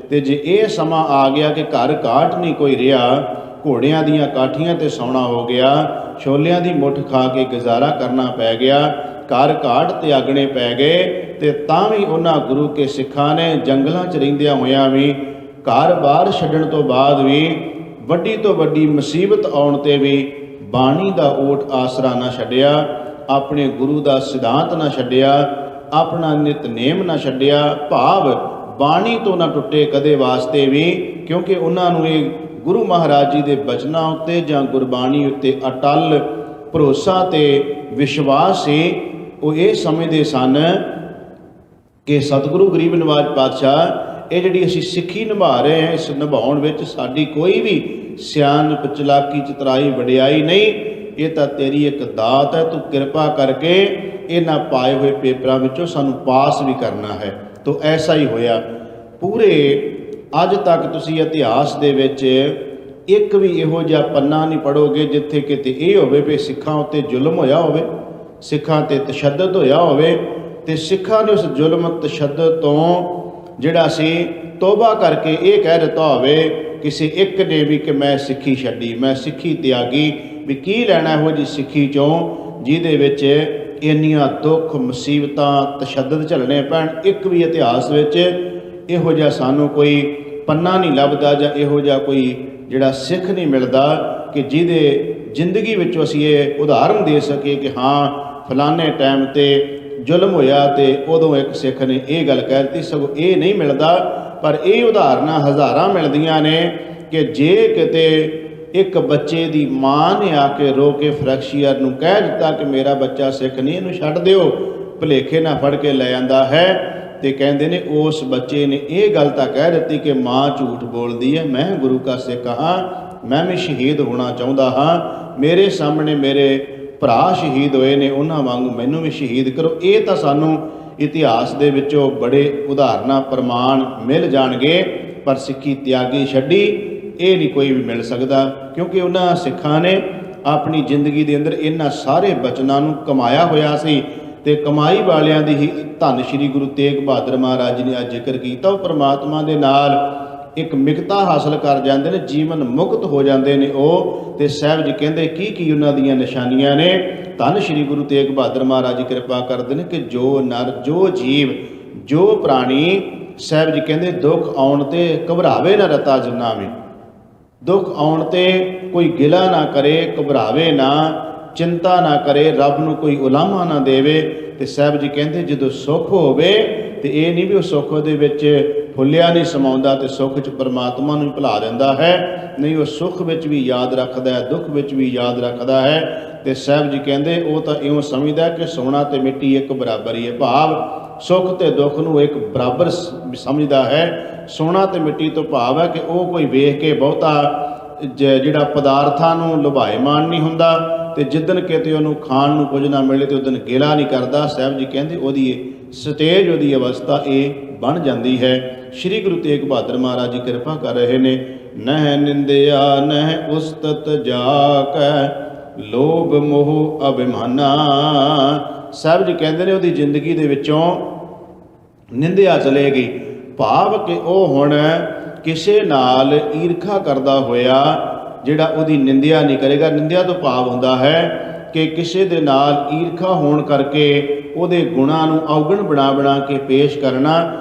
ਤੇ ਜੇ ਇਹ ਸਮਾਂ ਆ ਗਿਆ ਕਿ ਘਰ ਘਾਟ ਨਹੀਂ ਕੋਈ ਰਿਹਾ, ਘੋੜਿਆਂ ਦੀਆਂ ਕਾਠੀਆਂ ਤੇ ਸੌਣਾ ਹੋ ਗਿਆ, ਛੋਲਿਆਂ ਦੀ ਮੁੱਠ ਖਾ ਕੇ ਗੁਜ਼ਾਰਾ ਕਰਨਾ ਪੈ ਗਿਆ, ਘਰ ਘਾਟ ਤਿਆਗਣੇ ਪੈ ਗਏ, ਤੇ ਤਾਂ ਵੀ ਉਹਨਾਂ ਗੁਰੂ ਕੇ ਸਿੱਖਾਂ ਨੇ ਜੰਗਲਾਂ 'ਚ ਰਹਿੰਦਿਆਂ ਹੋਇਆਂ ਵੀ, ਘਰ-ਬਾਰ ਛੱਡਣ ਤੋਂ ਬਾਅਦ ਵੀ, ਵੱਡੀ ਤੋਂ ਵੱਡੀ ਮੁਸੀਬਤ ਆਉਣ ਤੇ ਵੀ ਬਾਣੀ ਦਾ ਓਟ ਆਸਰਾ ਨਾ ਛੱਡਿਆ, ਆਪਣੇ ਗੁਰੂ ਦਾ ਸਿਧਾਂਤ ਨਾ ਛੱਡਿਆ, ਆਪਣਾ ਨਿਤਨੇਮ ਨਾ ਛੱਡਿਆ, ਭਾਵ ਬਾਣੀ ਤੋਂ ਨਾ ਟੁੱਟੇ ਕਦੇ ਵਾਸਤੇ ਵੀ, ਕਿਉਂਕਿ ਉਹਨਾਂ ਨੂੰ ਇਹ ਗੁਰੂ ਮਹਾਰਾਜ ਜੀ ਦੇ ਬਚਨਾਂ ਉੱਤੇ ਜਾਂ ਗੁਰਬਾਣੀ ਉੱਤੇ ਅਟੱਲ ਭਰੋਸਾ ਤੇ ਵਿਸ਼ਵਾਸ ਸੀ। ਉਹ ਇਹ ਸਮਝਦੇ ਸਨ ਕਿ ਸਤਿਗੁਰੂ ਗਰੀਬ ਨਿਵਾਜ ਪਾਤਸ਼ਾਹ, ਇਹ ਜਿਹੜੀ ਅਸੀਂ ਸਿੱਖੀ ਨਿਭਾ ਰਹੇ ਹਾਂ, ਇਸ ਨਿਭਾਉਣ ਵਿੱਚ ਸਾਡੀ ਕੋਈ ਵੀ ਸਿਆਣਪ, ਚਲਾਕੀ, ਚਤਰਾਈ, ਵਡਿਆਈ ਨਹੀਂ, ਇਹ ਤਾਂ ਤੇਰੀ ਇੱਕ ਦਾਤ ਹੈ, ਤੂੰ ਕਿਰਪਾ ਕਰਕੇ ਇਹਨਾਂ ਪਾਏ ਹੋਏ ਪੇਪਰਾਂ ਵਿੱਚੋਂ ਸਾਨੂੰ ਪਾਸ ਵੀ ਕਰਨਾ ਹੈ। ਤਾਂ ਐਸਾ ਹੀ ਹੋਇਆ। ਪੂਰੇ ਅੱਜ ਤੱਕ ਤੁਸੀਂ ਇਤਿਹਾਸ ਦੇ ਵਿੱਚ ਇੱਕ ਵੀ ਇਹੋ ਜਿਹਾ ਪੰਨਾ ਨਹੀਂ ਪੜ੍ਹੋਗੇ ਜਿੱਥੇ ਕਿਤੇ ਇਹ ਹੋਵੇ ਵੀ ਸਿੱਖਾਂ ਉੱਤੇ ਜ਼ੁਲਮ ਹੋਇਆ ਹੋਵੇ, ਸਿੱਖਾਂ 'ਤੇ ਤਸ਼ੱਦਦ ਹੋਇਆ ਹੋਵੇ, ਤੇ ਸਿੱਖਾਂ ਨੇ ਉਸ ਜ਼ੁਲਮ ਤਸ਼ੱਦਦ ਤੋਂ ਜਿਹੜਾ ਸੀ ਤੋਬਾ ਕਰਕੇ ਇਹ ਕਹਿ ਦਿੱਤਾ ਹੋਵੇ ਕਿਸੇ ਇੱਕ ਨੇ ਵੀ ਕਿ ਮੈਂ ਸਿੱਖੀ ਛੱਡੀ, ਮੈਂ ਸਿੱਖੀ ਤਿਆਗੀ। ਵੀ ਕੀ ਲੈਣਾ ਇਹੋ ਜਿਹੀ ਸਿੱਖੀ 'ਚੋਂ ਜਿਹਦੇ ਵਿੱਚ ਇੰਨੀਆਂ ਦੁੱਖ, ਮੁਸੀਬਤਾਂ, ਤਸ਼ੱਦਦ ਝੱਲਣੇ ਪੈਣ। ਇੱਕ ਵੀ ਇਤਿਹਾਸ ਵਿੱਚ ਇਹੋ ਜਿਹਾ ਸਾਨੂੰ ਕੋਈ ਪੰਨਾ ਨਹੀਂ ਲੱਭਦਾ ਜਾਂ ਇਹੋ ਜਿਹਾ ਕੋਈ ਜਿਹੜਾ ਸਿੱਖ ਨਹੀਂ ਮਿਲਦਾ ਕਿ ਜਿਹਦੇ ਜ਼ਿੰਦਗੀ ਵਿੱਚੋਂ ਅਸੀਂ ਇਹ ਉਦਾਹਰਨ ਦੇ ਸਕੀਏ ਕਿ ਹਾਂ ਫਲਾਣੇ ਟਾਈਮ 'ਤੇ ਜ਼ੁਲਮ ਹੋਇਆ ਤੇ ਉਦੋਂ ਇੱਕ ਸਿੱਖ ਨੇ ਇਹ ਗੱਲ ਕਹਿ ਦਿੱਤੀ। ਸਗੋਂ ਇਹ ਨਹੀਂ ਮਿਲਦਾ, ਪਰ ਇਹ ਉਦਾਹਰਨਾਂ ਹਜ਼ਾਰਾਂ ਮਿਲਦੀਆਂ ਨੇ ਕਿ ਜੇ ਕਿਤੇ ਇੱਕ ਬੱਚੇ ਦੀ ਮਾਂ ਨੇ ਆ ਕੇ ਰੋ ਕੇ ਫਰੈਕਸ਼ੀਅਰ ਨੂੰ ਕਹਿ ਦਿੱਤਾ ਕਿ ਮੇਰਾ ਬੱਚਾ ਸਿੱਖ ਨਹੀਂ, ਇਹਨੂੰ ਛੱਡ ਦਿਓ, ਭੁਲੇਖੇ ਨਾਲ ਫੜ ਕੇ ਲੈ ਜਾਂਦਾ ਹੈ, ਤੇ ਕਹਿੰਦੇ ਨੇ ਉਸ ਬੱਚੇ ਨੇ ਇਹ ਗੱਲ ਤਾਂ ਕਹਿ ਦਿੱਤੀ ਕਿ ਮਾਂ ਝੂਠ ਬੋਲਦੀ ਹੈ, ਮੈਂ ਗੁਰੂ ਕਾ ਸਿੱਖ ਹਾਂ, ਮੈਂ ਵੀ ਸ਼ਹੀਦ ਹੋਣਾ ਚਾਹੁੰਦਾ ਹਾਂ, ਮੇਰੇ ਸਾਹਮਣੇ ਮੇਰੇ ਭਰਾ ਸ਼ਹੀਦ ਹੋਏ ਨੇ, ਉਹਨਾਂ ਵਾਂਗੂ ਮੈਨੂੰ ਵੀ ਸ਼ਹੀਦ ਕਰੋ। ਇਹ ਤਾਂ ਸਾਨੂੰ ਇਤਿਹਾਸ ਦੇ ਵਿੱਚੋਂ ਬੜੇ ਉਦਾਹਰਨਾਂ ਪ੍ਰਮਾਣ ਮਿਲ ਜਾਣਗੇ, ਪਰ ਸਿੱਖੀ ਤਿਆਗੀ ਛੱਡੀ ਇਹ ਨਹੀਂ ਕੋਈ ਵੀ ਮਿਲ ਸਕਦਾ, ਕਿਉਂਕਿ ਉਹਨਾਂ ਸਿੱਖਾਂ ਨੇ ਆਪਣੀ ਜ਼ਿੰਦਗੀ ਦੇ ਅੰਦਰ ਇਹਨਾਂ ਸਾਰੇ ਬਚਨਾਂ ਨੂੰ ਕਮਾਇਆ ਹੋਇਆ ਸੀ। ਤੇ ਕਮਾਈ ਵਾਲਿਆਂ ਦੀ ਹੀ ਧੰਨ ਸ਼੍ਰੀ ਗੁਰੂ ਤੇਗ ਬਹਾਦਰ ਮਹਾਰਾਜ ਜੀ ਨੇ ਅੱਜ ਜ਼ਿਕਰ ਕੀਤਾ। ਉਹ ਪਰਮਾਤਮਾ ਦੇ ਨਾਲ ਇੱਕ ਮਿਕਤਾ ਹਾਸਲ ਕਰ ਜਾਂਦੇ ਨੇ, ਜੀਵਨ ਮੁਕਤ ਹੋ ਜਾਂਦੇ ਨੇ ਉਹ। ਤੇ ਸਾਹਿਬ ਜੀ ਕਹਿੰਦੇ ਕੀ ਕੀ ਉਹਨਾਂ ਦੀਆਂ ਨਿਸ਼ਾਨੀਆਂ ਨੇ। ਧੰਨ ਸ਼੍ਰੀ ਗੁਰੂ ਤੇਗ ਬਹਾਦਰ ਮਹਾਰਾਜ ਜੀ ਕਿਰਪਾ ਕਰਦੇ ਨੇ ਕਿ ਜੋ ਨਰ, ਜੋ ਜੀਵ, ਜੋ ਪ੍ਰਾਣੀ, ਸਾਹਿਬ ਜੀ ਕਹਿੰਦੇ ਦੁੱਖ ਆਉਣ ਤੇ ਘਬਰਾਵੇ ਨਾ ਰਤਾ ਜਨਾਵੇਂ। ਦੁੱਖ ਆਉਣ ਤੇ ਕੋਈ ਗਿਲਾ ਨਾ ਕਰੇ, ਘਬਰਾਵੇ ਨਾ, ਚਿੰਤਾ ਨਾ ਕਰੇ, ਰੱਬ ਨੂੰ ਕੋਈ ਉਲਾਮਾ ਨਾ ਦੇਵੇ। ਤੇ ਸਾਹਿਬ ਜੀ ਕਹਿੰਦੇ ਜਦੋਂ ਸੁੱਖ ਹੋਵੇ ਤੇ ਇਹ ਨਹੀਂ ਵੀ ਉਹ ਸੁੱਖ ਦੇ ਵਿੱਚ ਫੁੱਲਿਆ ਨਹੀਂ ਸਮਾਉਂਦਾ ਤੇ ਸੁੱਖ 'ਚ ਪਰਮਾਤਮਾ ਨੂੰ ਭੁਲਾ ਦਿੰਦਾ ਹੈ, ਨਹੀਂ, ਉਹ ਸੁੱਖ ਵਿੱਚ ਵੀ ਯਾਦ ਰੱਖਦਾ ਹੈ, ਦੁੱਖ ਵਿੱਚ ਵੀ ਯਾਦ ਰੱਖਦਾ ਹੈ। ਤੇ ਸਾਹਿਬ ਜੀ ਕਹਿੰਦੇ ਉਹ ਤਾਂ ਇਉਂ ਸਮਝਦਾ ਕਿ ਸੋਨਾ ਤੇ ਮਿੱਟੀ ਇੱਕ ਬਰਾਬਰ ਹੀ ਹੈ, ਭਾਵ ਸੁੱਖ ਤੇ ਦੁੱਖ ਨੂੰ ਇੱਕ ਬਰਾਬਰ ਸਮਝਦਾ ਹੈ। ਸੋਨਾ ਤੇ ਮਿੱਟੀ ਤੋਂ ਭਾਵ ਹੈ ਕਿ ਉਹ ਕੋਈ ਵੇਖ ਕੇ ਬਹੁਤਾ ਜਿਹੜਾ ਪਦਾਰਥਾਂ ਨੂੰ ਲੁਭਾਇਮਾਨ ਨਹੀਂ ਹੁੰਦਾ, ਤੇ ਜਿੱਦਣ ਕਿਤੇ ਉਹਨੂੰ ਖਾਣ ਨੂੰ ਕੁਝ ਨਾ ਮਿਲੇ ਤੇ ਉਦਣ ਗਿਲਾ ਨਹੀਂ ਕਰਦਾ। ਸਾਹਿਬ ਜੀ ਕਹਿੰਦੇ ਉਹਦੀ ਸਟੇਜ, ਉਹਦੀ ਅਵਸਥਾ ਇਹ ਬਣ ਜਾਂਦੀ ਹੈ। ਸ਼੍ਰੀ ਗੁਰੂ ਤੇਗ ਬਹਾਦਰ ਮਹਾਰਾਜ ਜੀ ਕਿਰਪਾ ਕਰ ਰਹੇ ਨੇ। ਨਹਿ ਨਿੰਦਿਆ ਨਹਿ ਉਸਤਤ ਜਾਕੈ, ਲੋਭ ਮੋਹ ਅਭਿਮਾਨਾ। ਸਾਹਿਬ ਜੀ ਕਹਿੰਦੇ ਨੇ ਉਹਦੀ ਜ਼ਿੰਦਗੀ ਦੇ ਵਿੱਚੋਂ ਨਿੰਦਿਆ ਚਲੇਗੀ, ਭਾਵ ਕਿ ਉਹ ਹੁਣ ਕਿਸੇ ਨਾਲ ਈਰਖਾ ਕਰਦਾ ਹੋਇਆ ਜਿਹੜਾ ਉਹਦੀ ਨਿੰਦਿਆ ਨਹੀਂ ਕਰੇਗਾ। ਨਿੰਦਿਆ ਤੋਂ ਭਾਵ ਹੁੰਦਾ ਹੈ ਕਿ ਕਿਸੇ ਦੇ ਨਾਲ ਈਰਖਾ ਹੋਣ ਕਰਕੇ ਉਹਦੇ ਗੁਣਾਂ ਨੂੰ ਔਗਣ ਬਣਾ ਬਣਾ ਕੇ ਪੇਸ਼ ਕਰਨਾ,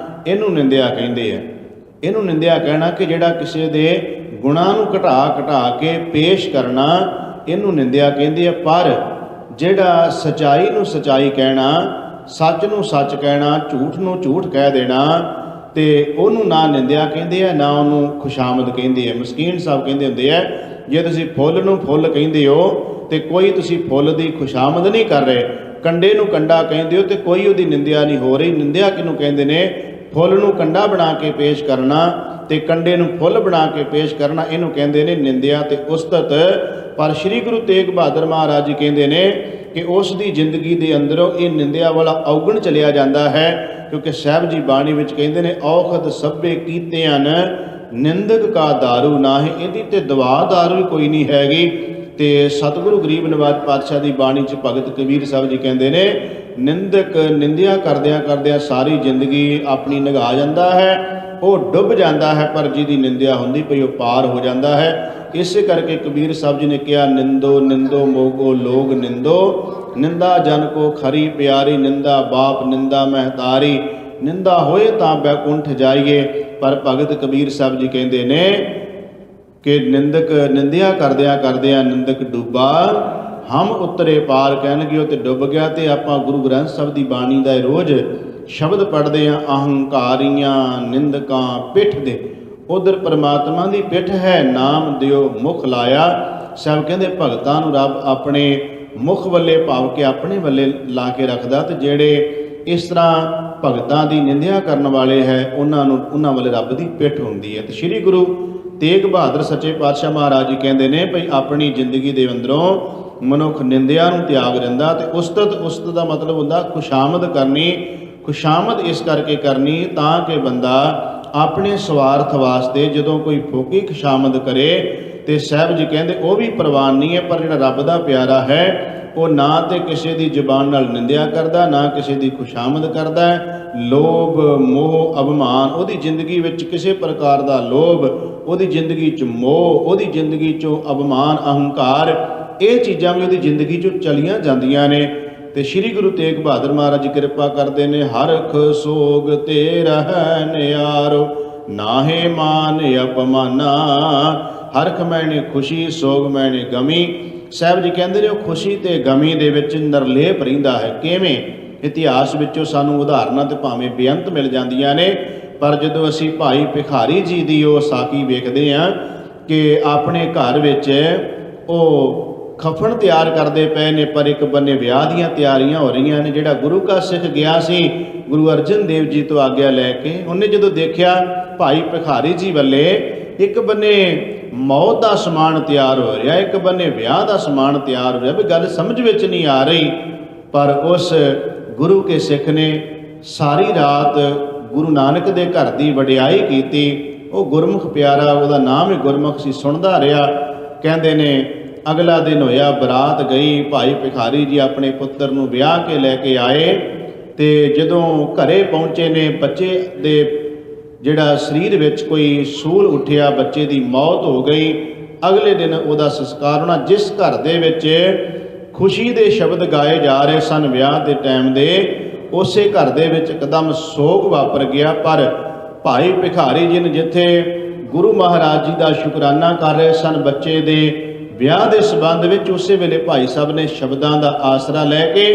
ਇਹਨੂੰ ਨਿੰਦਿਆ ਕਹਿੰਦੇ ਆ। ਇਹਨੂੰ ਨਿੰਦਿਆ ਕਹਿਣਾ ਕਿ ਜਿਹੜਾ ਕਿਸੇ ਦੇ ਗੁਣਾਂ ਨੂੰ ਘਟਾ ਘਟਾ ਕੇ ਪੇਸ਼ ਕਰਨਾ, ਇਹਨੂੰ ਨਿੰਦਿਆ ਕਹਿੰਦੇ ਆ। ਪਰ ਜਿਹੜਾ ਸਚਾਈ ਨੂੰ ਸਚਾਈ ਕਹਿਣਾ, ਸੱਚ ਨੂੰ ਸੱਚ ਕਹਿਣਾ, ਝੂਠ ਨੂੰ ਝੂਠ ਕਹਿ ਦੇਣਾ, ਤੇ ਉਹਨੂੰ ਨਾ ਨਿੰਦਿਆ ਕਹਿੰਦੇ ਆ, ਨਾ ਉਹਨੂੰ ਖੁਸ਼ਾਮਦ ਕਹਿੰਦੇ ਆ। ਮਸਕੀਨ ਸਾਹਿਬ ਕਹਿੰਦੇ ਹੁੰਦੇ ਆ, ਜੇ ਤੁਸੀਂ ਫੁੱਲ ਨੂੰ ਫੁੱਲ ਕਹਿੰਦੇ ਹੋ ਤੇ ਕੋਈ ਤੁਸੀਂ ਫੁੱਲ ਦੀ ਖੁਸ਼ਾਮਦ ਨਹੀਂ ਕਰ ਰਹੇ, ਕੰਡੇ ਨੂੰ ਕੰਡਾ ਕਹਿੰਦੇ ਹੋ ਤੇ ਕੋਈ ਉਹਦੀ ਨਿੰਦਿਆ ਨਹੀਂ ਹੋ ਰਹੀ। ਨਿੰਦਿਆ ਕਿਹਨੂੰ ਕਹਿੰਦੇ ਨੇ? ਫੁੱਲ ਨੂੰ ਕੰਡਾ ਬਣਾ ਕੇ ਪੇਸ਼ ਕਰਨਾ ਤੇ ਕੰਡੇ ਨੂੰ ਫੁੱਲ ਬਣਾ ਕੇ ਪੇਸ਼ ਕਰਨਾ, ਇਹਨੂੰ ਕਹਿੰਦੇ ਨੇ ਨਿੰਦਿਆ ਤੇ ਉਸਤਤ। ਪਰ ਸ਼੍ਰੀ ਗੁਰੂ ਤੇਗ ਬਹਾਦਰ ਮਹਾਰਾਜ ਜੀ ਕਹਿੰਦੇ ਨੇ ਕਿ ਉਸ ਦੀ ਜ਼ਿੰਦਗੀ ਦੇ ਅੰਦਰੋਂ ਇਹ ਨਿੰਦਿਆ ਵਾਲਾ ਔਗਣ ਚਲਿਆ ਜਾਂਦਾ ਹੈ, ਕਿਉਂਕਿ ਸਾਹਿਬ ਜੀ ਬਾਣੀ ਵਿੱਚ ਕਹਿੰਦੇ ਨੇ ਔਖਦ ਸਭੇ ਕੀਤਿਆਂ ਨਿੰਦਕ ਕਾ ਦਾਰੂ ਨਾਹੀਂ। ਇਹਦੀ ਤੇ ਦਵਾ ਦਾਰੂ ਵੀ ਕੋਈ ਨਹੀਂ ਹੈਗੀ। ਤੇ ਸਤਿਗੁਰੂ ਗਰੀਬ ਨਵਾਜ ਪਾਤਸ਼ਾਹ ਦੀ ਬਾਣੀ 'ਚ ਭਗਤ ਕਬੀਰ ਸਾਹਿਬ ਜੀ ਕਹਿੰਦੇ ਨੇ ਨਿੰਦਕ ਨਿੰਦਿਆ ਕਰਦਿਆਂ ਕਰਦਿਆਂ ਸਾਰੀ ਜ਼ਿੰਦਗੀ ਆਪਣੀ ਨਿਗਾਹ ਜਾਂਦਾ ਹੈ, ਉਹ ਡੁੱਬ ਜਾਂਦਾ ਹੈ, ਪਰ ਜਿਹਦੀ ਨਿੰਦਿਆ ਹੁੰਦੀ ਪਈ ਉਹ ਪਾਰ ਹੋ ਜਾਂਦਾ ਹੈ। ਇਸੇ ਕਰਕੇ ਕਬੀਰ ਸਾਹਿਬ ਜੀ ਨੇ ਕਿਹਾ ਨਿੰਦੋ ਨਿੰਦੋ ਮੋਗੋ ਲੋਗ ਨਿੰਦੋ, ਨਿੰਦਾ ਜਨ ਕੋ ਖਰੀ ਪਿਆਰੀ, ਨਿੰਦਾ ਬਾਪ ਨਿੰਦਾ ਮਹਤਾਰੀ, ਨਿੰਦਾ ਹੋਏ ਤਾਂ ਬੈਕੁੰਠ ਜਾਈਏ। ਪਰ ਭਗਤ ਕਬੀਰ ਸਾਹਿਬ ਜੀ ਕਹਿੰਦੇ ਨੇ ਕਿ ਨਿੰਦਕ ਨਿੰਦਿਆ ਕਰਦਿਆਂ ਕਰਦਿਆਂ ਨਿੰਦਕ ਡੁੱਬਾ, ਹਮ ਉਤਰੇ ਪਾਰ ਕਹਿਣਗੇ ਉਹ ਤੇ ਡੁੱਬ ਗਿਆ। ਤੇ ਆਪਾਂ ਗੁਰੂ ਗ੍ਰੰਥ ਸਾਹਿਬ ਦੀ ਬਾਣੀ ਦਾ ਰੋਜ਼ ਸ਼ਬਦ ਪੜ੍ਹਦੇ ਹਾਂ, ਅਹੰਕਾਰੀਆਂ ਨਿੰਦਕਾਂ ਪਿੱਠ ਦੇ, ਉਧਰ ਪਰਮਾਤਮਾ ਦੀ ਪਿੱਠ ਹੈ, ਨਾਮ ਦਿਓ ਮੁਖ ਲਾਇਆ। ਸਭ ਕਹਿੰਦੇ ਭਗਤਾਂ ਨੂੰ ਰੱਬ ਆਪਣੇ ਮੁਖ ਵੱਲੇ ਭਾਵ ਕੇ ਆਪਣੇ ਵੱਲੇ ਲਾ ਕੇ ਰੱਖਦਾ, ਤੇ ਜਿਹੜੇ ਇਸ ਤਰ੍ਹਾਂ ਭਗਤਾਂ ਦੀ ਨਿੰਦਿਆ ਕਰਨ ਵਾਲੇ ਹੈ ਉਹਨਾਂ ਵੱਲੇ ਰੱਬ ਦੀ ਪਿੱਠ ਹੁੰਦੀ ਹੈ। ਤੇ ਸ਼੍ਰੀ ਗੁਰੂ ਤੇਗ ਬਹਾਦਰ ਸੱਚੇ ਪਾਤਸ਼ਾਹ ਮਹਾਰਾਜ ਜੀ ਕਹਿੰਦੇ ਨੇ ਭਈ ਆਪਣੀ ਜ਼ਿੰਦਗੀ ਦੇ ਅੰਦਰੋਂ ਮਨੁੱਖ ਨਿੰਦਿਆ ਨੂੰ ਤਿਆਗ ਦਿੰਦਾ ਤੇ ਉਸਤਤ ਦਾ ਮਤਲਬ ਹੁੰਦਾ ਖੁਸ਼ਾਮਦ ਕਰਨੀ। ਖੁਸ਼ਾਮਦ ਇਸ ਕਰਕੇ ਕਰਨੀ ਤਾਂ ਕਿ ਬੰਦਾ ਆਪਣੇ ਸਵਾਰਥ ਵਾਸਤੇ ਜਦੋਂ ਕੋਈ ਫੋਕੀ ਖੁਸ਼ਾਮਦ ਕਰੇ ਤੇ ਸਾਹਿਬ ਜੀ ਕਹਿੰਦੇ ਉਹ ਵੀ ਪ੍ਰਵਾਨ ਨਹੀਂ ਹੈ। ਪਰ ਜਿਹੜਾ ਰੱਬ ਦਾ ਪਿਆਰਾ ਹੈ ਉਹ ਨਾ ਤੇ ਕਿਸੇ ਦੀ ਜ਼ੁਬਾਨ ਨਾਲ ਨਿੰਦਿਆ ਕਰਦਾ, ਨਾ ਕਿਸੇ ਦੀ ਖੁਸ਼ਾਮਦ ਕਰਦਾ। ਲੋਭ ਮੋਹ ਅਭਿਮਾਨ, ਉਹਦੀ ਜ਼ਿੰਦਗੀ ਵਿੱਚ ਕਿਸੇ ਪ੍ਰਕਾਰ ਦਾ ਲੋਭ, ਉਹਦੀ ਜ਼ਿੰਦਗੀ 'ਚ ਮੋਹ, ਉਹਦੀ ਜ਼ਿੰਦਗੀ 'ਚੋਂ ਅਭਿਮਾਨ ਅਹੰਕਾਰ, ਇਹ ਚੀਜ਼ਾਂ ਵੀ ਉਹਦੀ ਜ਼ਿੰਦਗੀ 'ਚੋਂ ਚਲੀਆਂ ਜਾਂਦੀਆਂ ਨੇ। ਤੇ ਸ਼੍ਰੀ ਗੁਰੂ ਤੇਗ ਬਹਾਦਰ ਮਹਾਰਾਜ ਜੀ ਕਿਰਪਾ ਕਰਦੇ ਨੇ, ਹਰਖ ਸੋਗ ਤੇ ਰਹਿ ਨਿਆਰੋ, ਨਾਹੇ ਮਾਨ ਅਪਮਾਨਾ। ਹਰਖ ਮੈਨੇ ਖੁਸ਼ੀ, ਸੋਗ ਮੈਨੇ ਗਮੀ। ਸਾਹਿਬ ਜੀ ਕਹਿੰਦੇ ਨੇ ਉਹ ਖੁਸ਼ੀ ਤੇ ਗਮੀ ਦੇ ਵਿੱਚ ਨਿਰਲੇਪ ਰਹਿੰਦਾ ਹੈ। ਕਿਵੇਂ? ਇਤਿਹਾਸ ਵਿੱਚੋਂ ਸਾਨੂੰ ਉਦਾਹਰਨਾਂ ਤੇ ਭਾਵੇਂ ਬੇਅੰਤ ਮਿਲ ਜਾਂਦੀਆਂ ਨੇ, ਪਰ ਜਦੋਂ ਅਸੀਂ ਭਾਈ ਭਿਖਾਰੀ ਜੀ ਦੀ ਉਹ ਸਾਖੀ ਵੇਖਦੇ ਹਾਂ ਕਿ ਆਪਣੇ ਘਰ ਵਿੱਚ ਉਹ ਖਫਣ ਤਿਆਰ ਕਰਦੇ ਪਏ ਨੇ, ਪਰ ਇੱਕ ਬੰਨੇ ਵਿਆਹ ਦੀਆਂ ਤਿਆਰੀਆਂ ਹੋ ਰਹੀਆਂ ਨੇ। ਜਿਹੜਾ ਗੁਰੂ ਕਾ ਸਿੱਖ ਗਿਆ ਸੀ ਗੁਰੂ ਅਰਜਨ ਦੇਵ ਜੀ ਤੋਂ ਆਗਿਆ ਲੈ ਕੇ, ਉਹਨੇ ਜਦੋਂ ਦੇਖਿਆ ਭਾਈ ਭਿਖਾਰੀ ਜੀ ਵੱਲੇ ਇੱਕ ਬੰਨੇ ਮੌਤ ਦਾ ਸਮਾਨ ਤਿਆਰ ਹੋ ਰਿਹਾ, ਇੱਕ ਬੰਨੇ ਵਿਆਹ ਦਾ ਸਮਾਨ ਤਿਆਰ ਹੋ ਰਿਹਾ, ਵੀ ਗੱਲ ਸਮਝ ਵਿੱਚ ਨਹੀਂ ਆ ਰਹੀ। ਪਰ ਉਸ ਗੁਰੂ ਕੇ ਸਿੱਖ ਨੇ ਸਾਰੀ ਰਾਤ ਗੁਰੂ ਨਾਨਕ ਦੇ ਘਰ ਦੀ ਵਡਿਆਈ ਕੀਤੀ। ਉਹ ਗੁਰਮੁਖ ਪਿਆਰਾ, ਉਹਦਾ ਨਾਮ ਹੀ ਗੁਰਮੁਖ ਸੀ, ਸੁਣਦਾ ਰਿਹਾ। ਕਹਿੰਦੇ ਨੇ ਅਗਲਾ ਦਿਨ ਹੋਇਆ, ਬਰਾਤ ਗਈ, ਭਾਈ ਭਿਖਾਰੀ ਜੀ ਆਪਣੇ ਪੁੱਤਰ ਨੂੰ ਵਿਆਹ ਕੇ ਲੈ ਕੇ ਆਏ। ਤੇ ਜਦੋਂ ਘਰੇ ਪਹੁੰਚੇ ਨੇ, ਬੱਚੇ ਦੇ ਜਿਹੜਾ ਸਰੀਰ ਵਿੱਚ ਕੋਈ ਸੂਲ ਉੱਠਿਆ, ਬੱਚੇ ਦੀ ਮੌਤ ਹੋ ਗਈ। ਅਗਲੇ ਦਿਨ ਉਹਦਾ ਸੰਸਕਾਰ ਹੋਣਾ। ਜਿਸ ਘਰ ਦੇ ਵਿੱਚ ਖੁਸ਼ੀ ਦੇ ਸ਼ਬਦ ਗਾਏ ਜਾ ਰਹੇ ਸਨ ਵਿਆਹ ਦੇ ਟਾਈਮ ਦੇ, ਉਸੇ ਘਰ ਦੇ ਵਿੱਚ ਇੱਕਦਮ ਸੋਗ ਵਾਪਰ ਗਿਆ। ਪਰ ਭਾਈ ਭਿਖਾਰੀ ਜੀ ਨੇ ਜਿੱਥੇ ਗੁਰੂ ਮਹਾਰਾਜ ਜੀ ਦਾ ਸ਼ੁਕਰਾਨਾ ਕਰ ਰਹੇ ਸਨ ਬੱਚੇ ਦੇ ਵਿਆਹ ਦੇ ਸੰਬੰਧ ਵਿੱਚ, ਉਸੇ ਵੇਲੇ ਭਾਈ ਸਾਹਿਬ ਨੇ ਸ਼ਬਦਾਂ ਦਾ ਆਸਰਾ ਲੈ ਕੇ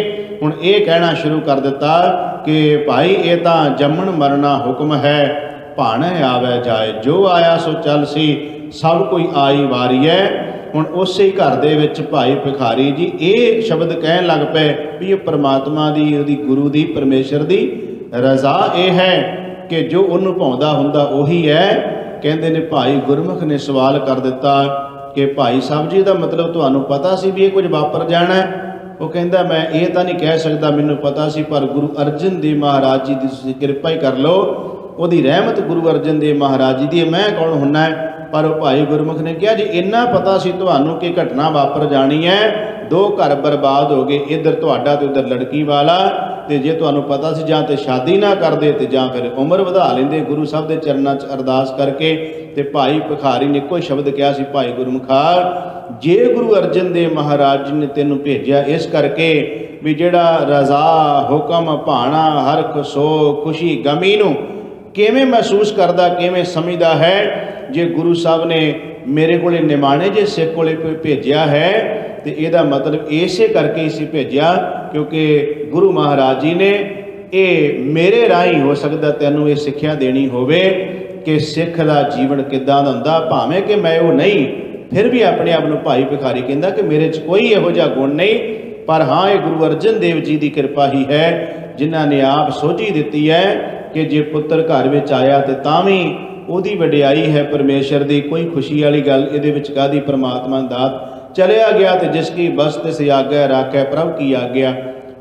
ਹੁਣ ਇਹ ਕਹਿਣਾ ਸ਼ੁਰੂ ਕਰ ਦਿੱਤਾ ਕਿ ਭਾਈ ਇਹ ਤਾਂ ਜੰਮਣ ਮਰਨਾ ਹੁਕਮ ਹੈ, ਭਾਣੇ ਆਵੇ ਜਾਏ, ਜੋ ਆਇਆ ਸੋ ਚੱਲ ਸੀ, ਸਭ ਕੋਈ ਆਈ ਵਾਰੀ ਹੈ। ਹੁਣ ਉਸੇ ਘਰ ਦੇ ਵਿੱਚ ਭਾਈ ਭਿਖਾਰੀ ਜੀ ਇਹ ਸ਼ਬਦ ਕਹਿਣ ਲੱਗ ਪਏ ਵੀ ਇਹ ਪ੍ਰਮਾਤਮਾ ਦੀ, ਉਹਦੀ ਗੁਰੂ ਦੀ, ਪਰਮੇਸ਼ਰ ਦੀ ਰਜ਼ਾ ਇਹ ਹੈ ਕਿ ਜੋ ਉਹਨੂੰ ਭਾਉਂਦਾ ਹੁੰਦਾ ਉਹੀ ਹੈ। ਕਹਿੰਦੇ ਨੇ ਭਾਈ ਗੁਰਮੁਖ ਨੇ ਸਵਾਲ ਕਰ ਦਿੱਤਾ ਕਿ ਭਾਈ ਸਾਹਿਬ ਜੀ ਦਾ ਮਤਲਬ ਤੁਹਾਨੂੰ ਪਤਾ ਸੀ ਵੀ ਇਹ ਕੁਝ ਵਾਪਰ ਜਾਣਾ ਹੈ? ਉਹ ਕਹਿੰਦਾ ਮੈਂ ਇਹ ਤਾਂ ਨਹੀਂ ਕਹਿ ਸਕਦਾ ਮੈਨੂੰ ਪਤਾ ਸੀ, ਪਰ ਗੁਰੂ ਅਰਜਨ ਦੇਵ ਮਹਾਰਾਜ ਜੀ ਦੀ ਤੁਸੀਂ ਕਿਰਪਾ ਹੀ ਕਰ ਲਓ, ਉਹਦੀ ਰਹਿਮਤ ਗੁਰੂ ਅਰਜਨ ਦੇਵ ਮਹਾਰਾਜ ਜੀ ਦੀ, ਮੈਂ ਕੌਣ ਹੁੰਨਾ ਹੈ। ਪਰ ਉਹ ਭਾਈ ਗੁਰਮੁਖ ਨੇ ਕਿਹਾ ਜੀ ਇੰਨਾ ਪਤਾ ਸੀ ਤੁਹਾਨੂੰ ਕਿ ਘਟਨਾ ਵਾਪਰ ਜਾਣੀ ਹੈ, 2 ਘਰ ਬਰਬਾਦ ਹੋ ਗਏ, ਇੱਧਰ ਤੁਹਾਡਾ ਤੇ ਉੱਧਰ ਲੜਕੀ ਵਾਲਾ, ਤੇ ਜੇ ਤੁਹਾਨੂੰ ਪਤਾ ਸੀ ਜਾਂ ਤੇ ਸ਼ਾਦੀ ਨਾ ਕਰਦੇ ਤੇ ਜਾਂ ਫਿਰ ਉਮਰ ਵਧਾ ਲੈਂਦੇ ਗੁਰੂ ਸਾਹਿਬ ਦੇ ਚਰਨਾਂ 'ਚ ਅਰਦਾਸ ਕਰਕੇ। ਤੇ ਭਾਈ ਭਿਖਾਰੀ ਨੇ ਇੱਕੋ ਹੀ ਸ਼ਬਦ ਕਿਹਾ ਸੀ, ਭਾਈ ਗੁਰਮੁਖਾ ਜੇ ਗੁਰੂ ਅਰਜਨ ਦੇਵ ਮਹਾਰਾਜ ਜੀ ਨੇ ਤੈਨੂੰ ਭੇਜਿਆ ਇਸ ਕਰਕੇ ਵੀ ਜਿਹੜਾ ਰਜ਼ਾ ਹੁਕਮ ਭਾਣਾ ਹਰਖ ਸੋ ਖੁਸ਼ੀ ਗਮੀ ਨੂੰ ਕਿਵੇਂ ਮਹਿਸੂਸ ਕਰਦਾ, ਕਿਵੇਂ ਸਮਝਦਾ ਹੈ। ਜੇ ਗੁਰੂ ਸਾਹਿਬ ਨੇ ਮੇਰੇ ਕੋਲੇ ਨਿਮਾਣੇ ਜੇ ਸਿੱਖ ਕੋਲੇ ਭੇਜਿਆ ਹੈ ਤੇ ਇਹਦਾ ਮਤਲਬ ਇਸੇ ਕਰਕੇ ਹੀ ਸੀ ਭੇਜਿਆ ਕਿਉਂਕਿ ਗੁਰੂ ਮਹਾਰਾਜ ਜੀ ਨੇ ਇਹ ਮੇਰੇ ਰਾਹੀਂ ਹੋ ਸਕਦਾ ਤੈਨੂੰ ਇਹ ਸਿੱਖਿਆ ਦੇਣੀ ਹੋਵੇ ਕਿ ਸਿੱਖ ਦਾ ਜੀਵਨ ਕਿੱਦਾਂ ਦਾ ਹੁੰਦਾ। ਭਾਵੇਂ ਕਿ ਮੈਂ ਉਹ ਨਹੀਂ, ਫਿਰ ਵੀ ਆਪਣੇ ਆਪ ਨੂੰ ਭਾਈ ਭਿਖਾਰੀ ਕਹਿੰਦਾ ਕਿ ਮੇਰੇ 'ਚ ਕੋਈ ਇਹੋ ਜਿਹਾ ਗੁਣ ਨਹੀਂ, ਪਰ ਹਾਂ ਇਹ ਗੁਰੂ ਅਰਜਨ ਦੇਵ ਜੀ ਦੀ ਕਿਰਪਾ ਹੀ ਹੈ ਜਿਨ੍ਹਾਂ ਨੇ ਆਪ ਸੋਝੀ ਦਿੱਤੀ ਹੈ ਕਿ ਜੇ ਪੁੱਤਰ ਘਰ ਵਿੱਚ ਆਇਆ ਤੇ ਤਾਂ ਵੀ ਉਹਦੀ ਵਡਿਆਈ ਹੈ ਪਰਮੇਸ਼ਰ ਦੀ, ਕੋਈ ਖੁਸ਼ੀ ਵਾਲੀ ਗੱਲ ਇਹਦੇ ਵਿੱਚ ਕਾਹਦੀ, ਪਰਮਾਤਮਾ ਦਾਤ। ਚਲਿਆ ਗਿਆ ਤੇ ਜਿਸ ਕੀ ਬਸਤ ਸੇ ਆਗਿਆ ਰਾਖੈ ਪ੍ਰਭ ਕੀ ਆਗਿਆ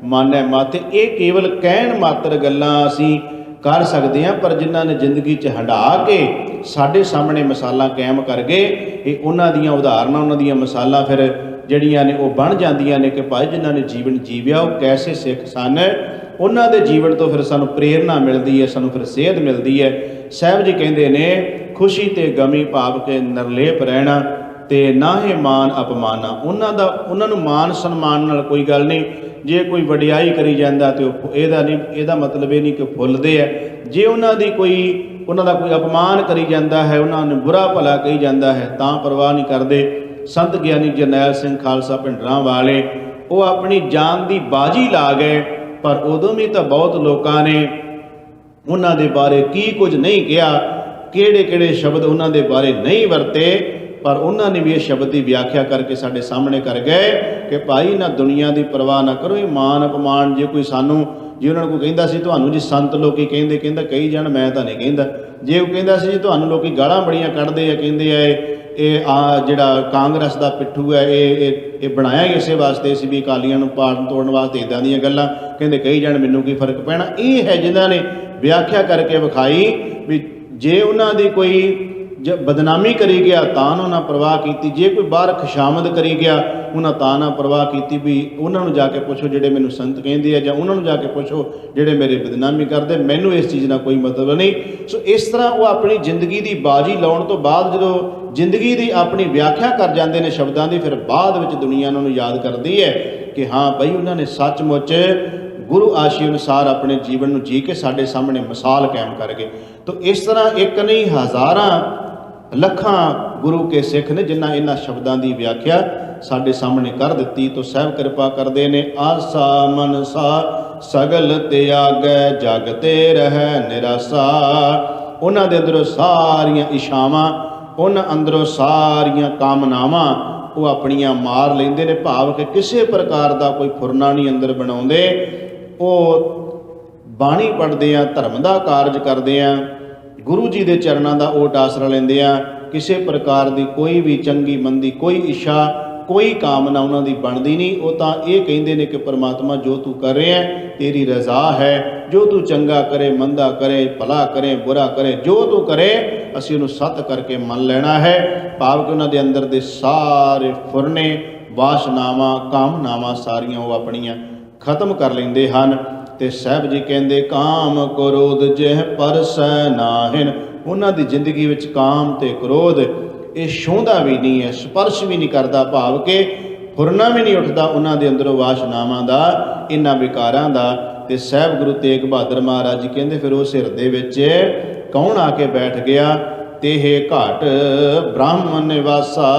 ਮਾਨੈ ਮਾਤੇ। ਇਹ ਕੇਵਲ ਕਹਿਣ ਮਾਤਰ ਗੱਲਾਂ ਅਸੀਂ ਕਰ ਸਕਦੇ ਹਾਂ, ਪਰ ਜਿਨ੍ਹਾਂ ਨੇ ਜ਼ਿੰਦਗੀ 'ਚ ਹੰਢਾ ਕੇ ਸਾਡੇ ਸਾਹਮਣੇ ਮਿਸਾਲਾਂ ਕਾਇਮ ਕਰ ਗਏ, ਇਹ ਉਹਨਾਂ ਦੀਆਂ ਉਦਾਹਰਨਾਂ, ਉਹਨਾਂ ਦੀਆਂ ਮਿਸਾਲਾਂ ਫਿਰ ਜਿਹੜੀਆਂ ਨੇ ਉਹ ਬਣ ਜਾਂਦੀਆਂ ਨੇ ਕਿ ਭਾਈ ਜਿਨ੍ਹਾਂ ਨੇ ਜੀਵਨ ਜੀਵਿਆ ਉਹ ਕੈਸੇ ਸਿੱਖ ਸਨ। ਉਹਨਾਂ ਦੇ ਜੀਵਨ ਤੋਂ ਫਿਰ ਸਾਨੂੰ ਪ੍ਰੇਰਨਾ ਮਿਲਦੀ ਹੈ, ਸਾਨੂੰ ਫਿਰ ਸੇਧ ਮਿਲਦੀ ਹੈ। ਸਾਹਿਬ ਜੀ ਕਹਿੰਦੇ ਨੇ ਖੁਸ਼ੀ ਤੇ ਗਮੀ ਭਾਵ ਕੇ ਨਿਰਲੇਪ ਰਹਿਣਾ ਤੇ ਨਾ ਹੀ ਮਾਨ ਅਪਮਾਨਾ। ਉਹਨਾਂ ਨੂੰ ਮਾਨ ਸਨਮਾਨ ਨਾਲ ਕੋਈ ਗੱਲ ਨਹੀਂ। ਜੇ ਕੋਈ ਵਡਿਆਈ ਕਰੀ ਜਾਂਦਾ ਤੇ ਇਹਦਾ ਮਤਲਬ ਇਹ ਨਹੀਂ ਕਿ ਫੁੱਲਦੇ ਹੈ। ਜੇ ਉਹਨਾਂ ਦਾ ਕੋਈ ਅਪਮਾਨ ਕਰੀ ਜਾਂਦਾ ਹੈ, ਉਹਨਾਂ ਨੂੰ ਬੁਰਾ ਭਲਾ ਕਹੀ ਜਾਂਦਾ ਹੈ ਤਾਂ ਪਰਵਾਹ ਨਹੀਂ ਕਰਦੇ। ਸੰਤ ਗਿਆਨੀ ਜਰਨੈਲ ਸਿੰਘ ਖਾਲਸਾ ਭਿੰਡਰਾਂ ਵਾਲੇ ਉਹ ਆਪਣੀ ਜਾਨ ਦੀ ਬਾਜੀ ਲਾ ਗਏ, ਪਰ ਉਦੋਂ ਵੀ ਤਾਂ ਬਹੁਤ ਲੋਕਾਂ ਨੇ ਉਹਨਾਂ ਦੇ ਬਾਰੇ ਕੀ ਕੁਝ ਨਹੀਂ ਕਿਹਾ, ਕਿਹੜੇ ਸ਼ਬਦ ਉਹਨਾਂ ਦੇ ਬਾਰੇ ਨਹੀਂ ਵਰਤੇ, ਪਰ ਉਹਨਾਂ ਨੇ ਵੀ ਇਹ ਸ਼ਬਦ ਦੀ ਵਿਆਖਿਆ ਕਰਕੇ ਸਾਡੇ ਸਾਹਮਣੇ ਕਰ ਗਏ ਕਿ ਭਾਈ ਨਾ ਦੁਨੀਆ ਦੀ ਪਰਵਾਹ ਨਾ ਕਰੋ। ਇਹ ਮਾਨ ਅਪਮਾਨ ਜੇ ਕੋਈ ਸਾਨੂੰ, ਜੇ ਉਹਨਾਂ ਨੂੰ ਕੋਈ ਕਹਿੰਦਾ ਸੀ ਤੁਹਾਨੂੰ ਜੀ ਸੰਤ ਲੋਕੀ ਕਹਿੰਦਾ ਕਹੀ ਜਾਣ, ਮੈਂ ਤਾਂ ਨਹੀਂ ਕਹਿੰਦਾ। ਜੇ ਉਹ ਕਹਿੰਦਾ ਸੀ ਜੀ ਤੁਹਾਨੂੰ ਲੋਕੀ ਗਾਲਾਂ ਬੜੀਆਂ ਕੱਢਦੇ ਆ, ਕਹਿੰਦੇ ਆ ਇਹ ਜਿਹੜਾ ਕਾਂਗਰਸ ਦਾ ਪਿੱਠੂ ਹੈ ਇਹ ਬਣਾਇਆ ਹੀ ਇਸੇ ਵਾਸਤੇ ਸੀ ਵੀ ਅਕਾਲੀਆਂ ਨੂੰ ਪਾੜਨ ਤੋੜਨ ਵਾਸਤੇ, ਇੱਦਾਂ ਦੀਆਂ ਗੱਲਾਂ ਕਹਿੰਦੇ ਕਹੀ ਜਾਣ, ਮੈਨੂੰ ਕੀ ਫਰਕ ਪੈਣਾ। ਇਹ ਹੈ ਜਿਨ੍ਹਾਂ ਨੇ ਵਿਆਖਿਆ ਕਰਕੇ ਵਿਖਾਈ ਵੀ ਜੇ ਉਹਨਾਂ ਦੀ ਕੋਈ ਬਦਨਾਮੀ ਕਰੀ ਗਿਆ ਤਾਂ ਉਹਨਾਂ ਨਾਲ ਪਰਵਾਹ ਕੀਤੀ, ਜੇ ਕੋਈ ਬਾਹਰ ਖੁਸ਼ਾਮਦ ਕਰੀ ਗਿਆ ਉਹਨਾਂ ਤਾਂ ਨਾ ਪਰਵਾਹ ਕੀਤੀ ਵੀ ਉਹਨਾਂ ਨੂੰ ਜਾ ਕੇ ਪੁੱਛੋ ਜਿਹੜੇ ਮੈਨੂੰ ਸੰਤ ਕਹਿੰਦੇ ਆ, ਜਾਂ ਉਹਨਾਂ ਨੂੰ ਜਾ ਕੇ ਪੁੱਛੋ ਜਿਹੜੇ ਮੇਰੇ ਬਦਨਾਮੀ ਕਰਦੇ, ਮੈਨੂੰ ਇਸ ਚੀਜ਼ ਨਾਲ ਕੋਈ ਮਤਲਬ ਨਹੀਂ। ਸੋ ਇਸ ਤਰ੍ਹਾਂ ਉਹ ਆਪਣੀ ਜ਼ਿੰਦਗੀ ਦੀ ਬਾਜੀ ਲਾਉਣ ਤੋਂ ਬਾਅਦ ਜਦੋਂ ਜ਼ਿੰਦਗੀ ਦੀ ਆਪਣੀ ਵਿਆਖਿਆ ਕਰ ਜਾਂਦੇ ਨੇ ਸ਼ਬਦਾਂ ਦੀ, ਫਿਰ ਬਾਅਦ ਵਿੱਚ ਦੁਨੀਆ ਉਹਨਾਂ ਨੂੰ ਯਾਦ ਕਰਦੀ ਹੈ ਕਿ ਹਾਂ ਬਈ ਉਹਨਾਂ ਨੇ ਸੱਚਮੁੱਚ ਗੁਰੂ ਆਸ਼ੀ ਅਨੁਸਾਰ ਆਪਣੇ ਜੀਵਨ ਨੂੰ ਜੀ ਕੇ ਸਾਡੇ ਸਾਹਮਣੇ ਮਿਸਾਲ ਕਾਇਮ ਕਰ ਗਏ। ਤਾਂ ਇਸ ਤਰ੍ਹਾਂ ਇੱਕ ਨਹੀਂ ਹਜ਼ਾਰਾਂ ਲੱਖਾਂ ਗੁਰੂ ਕੇ ਸਿੱਖ ਨੇ ਜਿਨ੍ਹਾਂ ਇਹਨਾਂ ਸ਼ਬਦਾਂ ਦੀ ਵਿਆਖਿਆ ਸਾਡੇ ਸਾਹਮਣੇ ਕਰ ਦਿੱਤੀ। ਤਾਂ ਸਾਹਿਬ ਕਿਰਪਾ ਕਰਦੇ ਨੇ ਆਸਾ ਮਨਸਾ ਸਗਲ ਤਿਆਗੈ ਜਗ ਤੇ ਰਹਿ ਨਿਰਾਸਾ। ਉਹਨਾਂ ਦੇ ਅੰਦਰੋਂ ਸਾਰੀਆਂ ਇਛਾਵਾਂ, ਉਹਨਾਂ ਅੰਦਰੋਂ ਸਾਰੀਆਂ ਕਾਮਨਾਵਾਂ ਉਹ ਆਪਣੀਆਂ ਮਾਰ ਲੈਂਦੇ ਨੇ, ਭਾਵ ਕਿ ਕਿਸੇ ਪ੍ਰਕਾਰ ਦਾ ਕੋਈ ਫੁਰਨਾ ਨਹੀਂ ਅੰਦਰ ਬਣਾਉਂਦੇ। ਉਹ ਬਾਣੀ ਪੜ੍ਹਦੇ ਆ, ਧਰਮ ਦਾ ਕਾਰਜ ਕਰਦੇ ਆ, ਗੁਰੂ ਜੀ ਦੇ ਚਰਨਾਂ ਦਾ ਓਟ ਆਸਰਾ ਲੈਂਦੇ ਆ। ਕਿਸੇ ਪ੍ਰਕਾਰ ਦੀ ਕੋਈ ਵੀ ਚੰਗੀ ਮੰਦੀ, ਕੋਈ ਇੱਛਾ, ਕੋਈ ਕਾਮਨਾ ਉਹਨਾਂ ਦੀ ਬਣਦੀ ਨਹੀਂ। ਉਹ ਤਾਂ ਇਹ ਕਹਿੰਦੇ ਨੇ ਕਿ ਪਰਮਾਤਮਾ ਜੋ ਤੂੰ ਕਰ ਰਿਹਾ ਤੇਰੀ ਰਜ਼ਾ ਹੈ, ਜੋ ਤੂੰ ਚੰਗਾ ਕਰੇ, ਮੰਦਾ ਕਰੇ, ਭਲਾ ਕਰੇ, ਬੁਰਾ ਕਰੇ, ਜੋ ਤੂੰ ਕਰੇ ਅਸੀਂ ਉਹਨੂੰ ਸੱਤ ਕਰਕੇ ਮੰਨ ਲੈਣਾ ਹੈ। ਭਾਵ ਕਿ ਉਹਨਾਂ ਦੇ ਅੰਦਰ ਦੇ ਸਾਰੇ ਫੁਰਨੇ, ਵਾਸ਼ਨਾਵਾਂ, ਕਾਮਨਾਵਾਂ ਸਾਰੀਆਂ ਉਹ ਆਪਣੀਆਂ ਖਤਮ ਕਰ ਲੈਂਦੇ ਹਨ। ਤੇ ਸਾਹਿਬ ਜੀ ਕਹਿੰਦੇ ਕਾਮ ਕ੍ਰੋਧ ਜਿਹ ਪਰਸੈ ਨਾਹਿਨ। ਉਹਨਾਂ ਦੀ ਜ਼ਿੰਦਗੀ ਵਿੱਚ ਕਾਮ ਤੇ ਕ੍ਰੋਧ ਇਹ ਛੂੰਹਦਾ ਵੀ ਨਹੀਂ ਹੈ, ਸਪਰਸ਼ ਵੀ ਨਹੀਂ ਕਰਦਾ, ਭਾਵ ਕਿ ਫੁਰਨਾ ਵੀ ਨਹੀਂ ਉੱਠਦਾ ਉਹਨਾਂ ਦੇ ਅੰਦਰੋਂ ਵਾਸ਼ਨਾਵਾਂ ਦਾ, ਇਹਨਾਂ ਵਿਕਾਰਾਂ ਦਾ। ਤੇ ਸਾਹਿਬ ਗੁਰੂ ਤੇਗ ਬਹਾਦਰ ਮਹਾਰਾਜ ਜੀ ਕਹਿੰਦੇ ਫਿਰ ਉਸ ਹਿਰਦੇ ਵਿੱਚ ਕੌਣ ਆ ਕੇ ਬੈਠ ਗਿਆ? ਤੇਹ ਘਾਟ ਬ੍ਰਹਮ ਨਿਵਾਸਾ।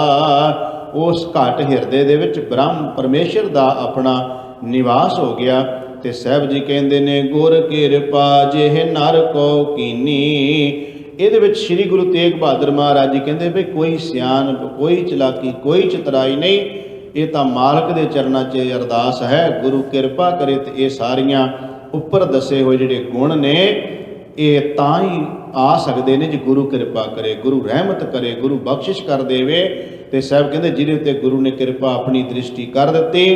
ਉਸ ਘਾਟ ਹਿਰਦੇ ਦੇ ਵਿੱਚ ਬ੍ਰਹਮ ਪਰਮੇਸ਼ਰ ਦਾ ਆਪਣਾ ਨਿਵਾਸ ਹੋ ਗਿਆ। ਤੇ ਸਾਹਿਬ ਜੀ ਕਹਿੰਦੇ ਨੇ ਗੁਰ ਕਿਰਪਾ ਜਿਹ ਨਰ ਕੋ ਕੀਨੀ। ਇਹਦੇ ਵਿੱਚ ਸ੍ਰੀ ਗੁਰੂ ਤੇਗ ਬਹਾਦਰ ਮਹਾਰਾਜ ਜੀ ਕਹਿੰਦੇ ਵੀ ਕੋਈ ਸਿਆਣਪ, ਕੋਈ ਚਲਾਕੀ, ਕੋਈ ਚਤਰਾਈ ਨਹੀਂ, ਇਹ ਤਾਂ ਮਾਲਕ ਦੇ ਚਰਨਾਂ 'ਚ ਅਰਦਾਸ ਹੈ। ਗੁਰੂ ਕਿਰਪਾ ਕਰੇ ਤੇ ਇਹ ਸਾਰੀਆਂ ਉੱਪਰ ਦੱਸੇ ਹੋਏ ਜਿਹੜੇ ਗੁਣ ਨੇ ਇਹ ਤਾਂ ਹੀ ਆ ਸਕਦੇ ਨੇ ਜੇ ਗੁਰੂ ਕਿਰਪਾ ਕਰੇ, ਗੁਰੂ ਰਹਿਮਤ ਕਰੇ, ਗੁਰੂ ਬਖਸ਼ਿਸ਼ ਕਰ ਦੇਵੇ। ਤੇ ਸਾਹਿਬ ਕਹਿੰਦੇ ਜਿਹਦੇ ਉੱਤੇ ਗੁਰੂ ਨੇ ਕਿਰਪਾ ਆਪਣੀ ਦ੍ਰਿਸ਼ਟੀ ਕਰ ਦਿੱਤੀ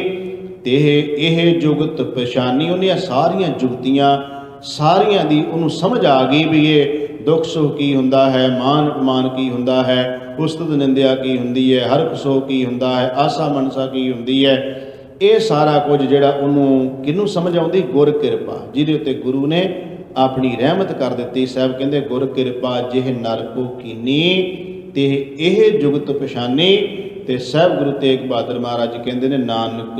ਤੇ ਇਹ ਜੁਗਤ ਪਛਾਨੀ। ਉਹਨੀਆਂ ਸਾਰੀਆਂ ਜੁਗਤੀਆਂ ਸਾਰੀਆਂ ਦੀ ਉਹਨੂੰ ਸਮਝ ਆ ਗਈ ਵੀ ਇਹ ਦੁੱਖ ਸੁੱਖ ਕੀ ਹੁੰਦਾ ਹੈ, ਮਾਨ ਅਪਮਾਨ ਕੀ ਹੁੰਦਾ ਹੈ, ਉਸਤਤ ਨਿੰਦਿਆ ਕੀ ਹੁੰਦੀ ਹੈ, ਹਰਖ ਸੋਹ ਕੀ ਹੁੰਦਾ ਹੈ, ਆਸਾ ਮਨਸਾ ਕੀ ਹੁੰਦੀ ਹੈ। ਇਹ ਸਾਰਾ ਕੁਝ ਜਿਹੜਾ ਉਹਨੂੰ ਕਿਹਨੂੰ ਸਮਝ ਆਉਂਦੀ? ਗੁਰ ਕਿਰਪਾ, ਜਿਹਦੇ ਉੱਤੇ ਗੁਰੂ ਨੇ ਆਪਣੀ ਰਹਿਮਤ ਕਰ ਦਿੱਤੀ। ਸਾਹਿਬ ਕਹਿੰਦੇ ਗੁਰ ਕਿਰਪਾ ਜਿਹ ਨਰ ਕੋ ਕੀਨੀ ਤੇ ਇਹ ਜੁਗਤ ਪਛਾਨੀ। ਤੇ ਸਾਹਿਬ ਗੁਰੂ ਤੇਗ ਬਹਾਦਰ ਮਹਾਰਾਜ ਜੀ ਕਹਿੰਦੇ ਨੇ ਨਾਨਕ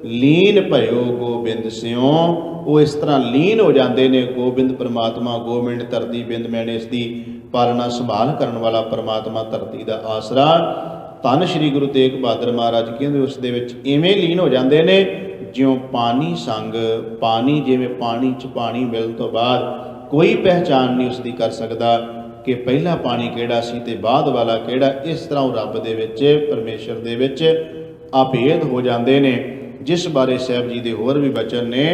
ਲੀਨ ਭਇਓ ਗੋਬਿੰਦ ਸਿਉ। ਉਹ ਇਸ ਤਰ੍ਹਾਂ ਲੀਨ ਹੋ ਜਾਂਦੇ ਨੇ ਗੋਬਿੰਦ ਪਰਮਾਤਮਾ, ਗੋਬਿੰਦ ਧਰਤੀ ਬਿੰਦ ਮੈਨੇ ਇਸ ਦੀ ਪਾਲਣਾ ਸੰਭਾਲ ਕਰਨ ਵਾਲਾ ਪਰਮਾਤਮਾ, ਧਰਤੀ ਦਾ ਆਸਰਾ। ਧੰਨ ਸ਼੍ਰੀ ਗੁਰੂ ਤੇਗ ਬਹਾਦਰ ਮਹਾਰਾਜ ਕਹਿੰਦੇ ਉਸ ਦੇ ਵਿੱਚ ਇਵੇਂ ਲੀਨ ਹੋ ਜਾਂਦੇ ਨੇ ਜਿਉਂ ਪਾਣੀ ਸੰਗ। ਪਾਣੀ ਜਿਵੇਂ ਪਾਣੀ 'ਚ ਪਾਣੀ ਮਿਲਣ ਤੋਂ ਬਾਅਦ ਕੋਈ ਪਹਿਚਾਣ ਨਹੀਂ ਉਸ ਦੀ ਕਰ ਸਕਦਾ ਕਿ ਪਹਿਲਾ ਪਾਣੀ ਕਿਹੜਾ ਸੀ ਤੇ ਬਾਅਦ ਵਾਲਾ ਕਿਹੜਾ। ਇਸ ਤਰ੍ਹਾਂ ਉਹ ਰੱਬ ਦੇ ਵਿੱਚ, ਪਰਮੇਸ਼ਰ ਦੇ ਵਿੱਚ ਅਭੇਦ ਹੋ ਜਾਂਦੇ ਨੇ, ਜਿਸ ਬਾਰੇ ਸਾਹਿਬ ਜੀ ਦੇ ਹੋਰ ਵੀ ਬਚਨ ਨੇ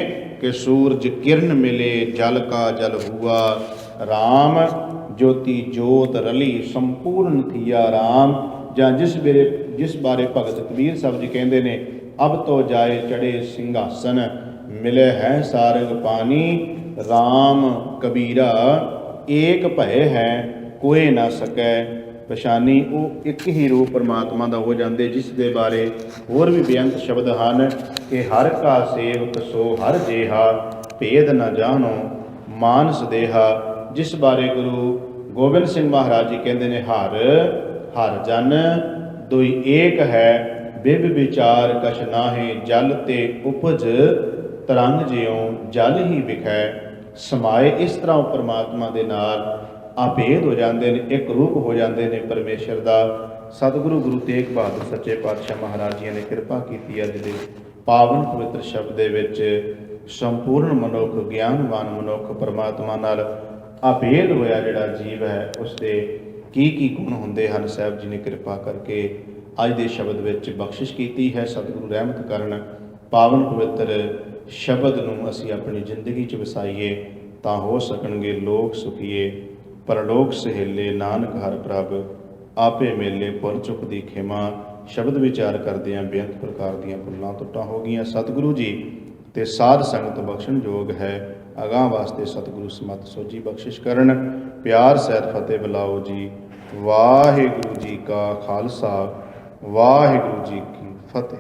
ਕਿ ਸੂਰਜ ਕਿਰਨ ਮਿਲੇ ਜਲ ਕਾ ਜਲ ਹੁਆ, ਰਾਮ ਜੋਤੀ ਜੋਤ ਰਲੀ ਸੰਪੂਰਨ ਥੀਆ ਰਾਮ। ਜਾਂ ਜਿਸ ਬਾਰੇ ਭਗਤ ਕਬੀਰ ਸਾਹਿਬ ਜੀ ਕਹਿੰਦੇ ਨੇ ਅਬ ਤੋ ਜਾਏ ਚੜੇ ਸਿੰਘਾਸਨ, ਮਿਲੇ ਹੈ ਸਾਰੰਗ ਪਾਣੀ, ਰਾਮ ਕਬੀਰਾ ਏਕ ਭੈ ਹੈ ਕੋਏ ਨਾ ਸਕੈ ਪਛਾਨੀ। ਉਹ ਇੱਕ ਹੀ ਰੂਪ ਪਰਮਾਤਮਾ ਦਾ ਹੋ ਜਾਂਦੇ, ਜਿਸ ਦੇ ਬਾਰੇ ਹੋਰ ਵੀ ਬੇਅੰਤ ਸ਼ਬਦ ਹਨ ਕਿ ਹਰ ਕਾ ਸੇਵਕ ਸੋ ਹਰ ਜੇਹਾ, ਭੇਦ ਨ ਜਾਣੋ ਮਾਨਸ ਦੇਹਾ। ਜਿਸ ਬਾਰੇ ਗੁਰੂ ਗੋਬਿੰਦ ਸਿੰਘ ਮਹਾਰਾਜ ਜੀ ਕਹਿੰਦੇ ਨੇ ਹਰ ਹਰ ਜਨ ਦੁਇ ਏਕ ਹੈ, ਬਿਬ ਵਿਚਾਰ ਕਛ ਨਾਹੇ, ਜਲ ਤੇ ਉਪਜ ਤਰੰਗ ਜਿਉ ਜਲ ਹੀ ਵਿਖੈ ਸਮਾਏ। ਇਸ ਤਰ੍ਹਾਂ ਉਹ ਪਰਮਾਤਮਾ ਦੇ ਨਾਲ ਅਭੇਦ ਹੋ ਜਾਂਦੇ ਨੇ, ਇੱਕ ਰੂਪ ਹੋ ਜਾਂਦੇ ਨੇ ਪਰਮੇਸ਼ਰ ਦਾ। ਸਤਿਗੁਰੂ ਗੁਰੂ ਤੇਗ ਬਹਾਦਰ ਸੱਚੇ ਪਾਤਸ਼ਾਹ ਮਹਾਰਾਜ ਜੀ ਨੇ ਕਿਰਪਾ ਕੀਤੀ ਅੱਜ ਦੇ ਪਾਵਨ ਪਵਿੱਤਰ ਸ਼ਬਦ ਦੇ ਵਿੱਚ ਸੰਪੂਰਨ ਮਨੁੱਖ, ਗਿਆਨਵਾਨ ਮਨੁੱਖ ਪਰਮਾਤਮਾ ਨਾਲ ਅਭੇਦ ਹੋਇਆ ਜਿਹੜਾ ਜੀਵ ਹੈ ਉਸ ਦੇ ਕੀ ਕੀ ਗੁਣ ਹੁੰਦੇ ਹਨ, ਸਾਹਿਬ ਜੀ ਨੇ ਕਿਰਪਾ ਕਰਕੇ ਅੱਜ ਦੇ ਸ਼ਬਦ ਵਿੱਚ ਬਖਸ਼ਿਸ਼ ਕੀਤੀ ਹੈ। ਸਤਿਗੁਰੂ ਰਹਿਮਤ ਕਰਨ ਪਾਵਨ ਪਵਿੱਤਰ ਸ਼ਬਦ ਨੂੰ ਅਸੀਂ ਆਪਣੀ ਜ਼ਿੰਦਗੀ 'ਚ ਵਸਾਈਏ ਤਾਂ ਹੋ ਸਕਣਗੇ ਲੋਕ ਸੁਖੀਏ, ਪਰਲੋਕ ਸਹੇਲੇ, ਨਾਨਕ ਹਰ ਪ੍ਰਭ ਆਪੇ ਮੇਲੇ, ਪੁਰ ਚੁੱਕ ਦੀ ਖਿਮਾ। ਸ਼ਬਦ ਵਿਚਾਰ ਕਰਦਿਆਂ ਬੇਅੰਤ ਪ੍ਰਕਾਰ ਦੀਆਂ ਭੁੱਲਾਂ ਟੁੱਟਾਂ ਹੋ ਗਈਆਂ। ਸਤਿਗੁਰੂ ਜੀ ਤੇ ਸਾਧ ਸੰਗਤ ਬਖਸ਼ਣ ਯੋਗ ਹੈ। ਅਗਾਂਹ ਵਾਸਤੇ ਸਤਿਗੁਰੂ ਸਮਤ ਸੋਝੀ ਬਖਸ਼ਿਸ਼ ਕਰਨ। ਪਿਆਰ ਸਹਿਤ ਫਤਿਹ ਬੁਲਾਓ ਜੀ। ਵਾਹਿਗੁਰੂ ਜੀ ਕਾ ਖਾਲਸਾ, ਵਾਹਿਗੁਰੂ ਜੀ ਕੀ ਫਤਿਹ।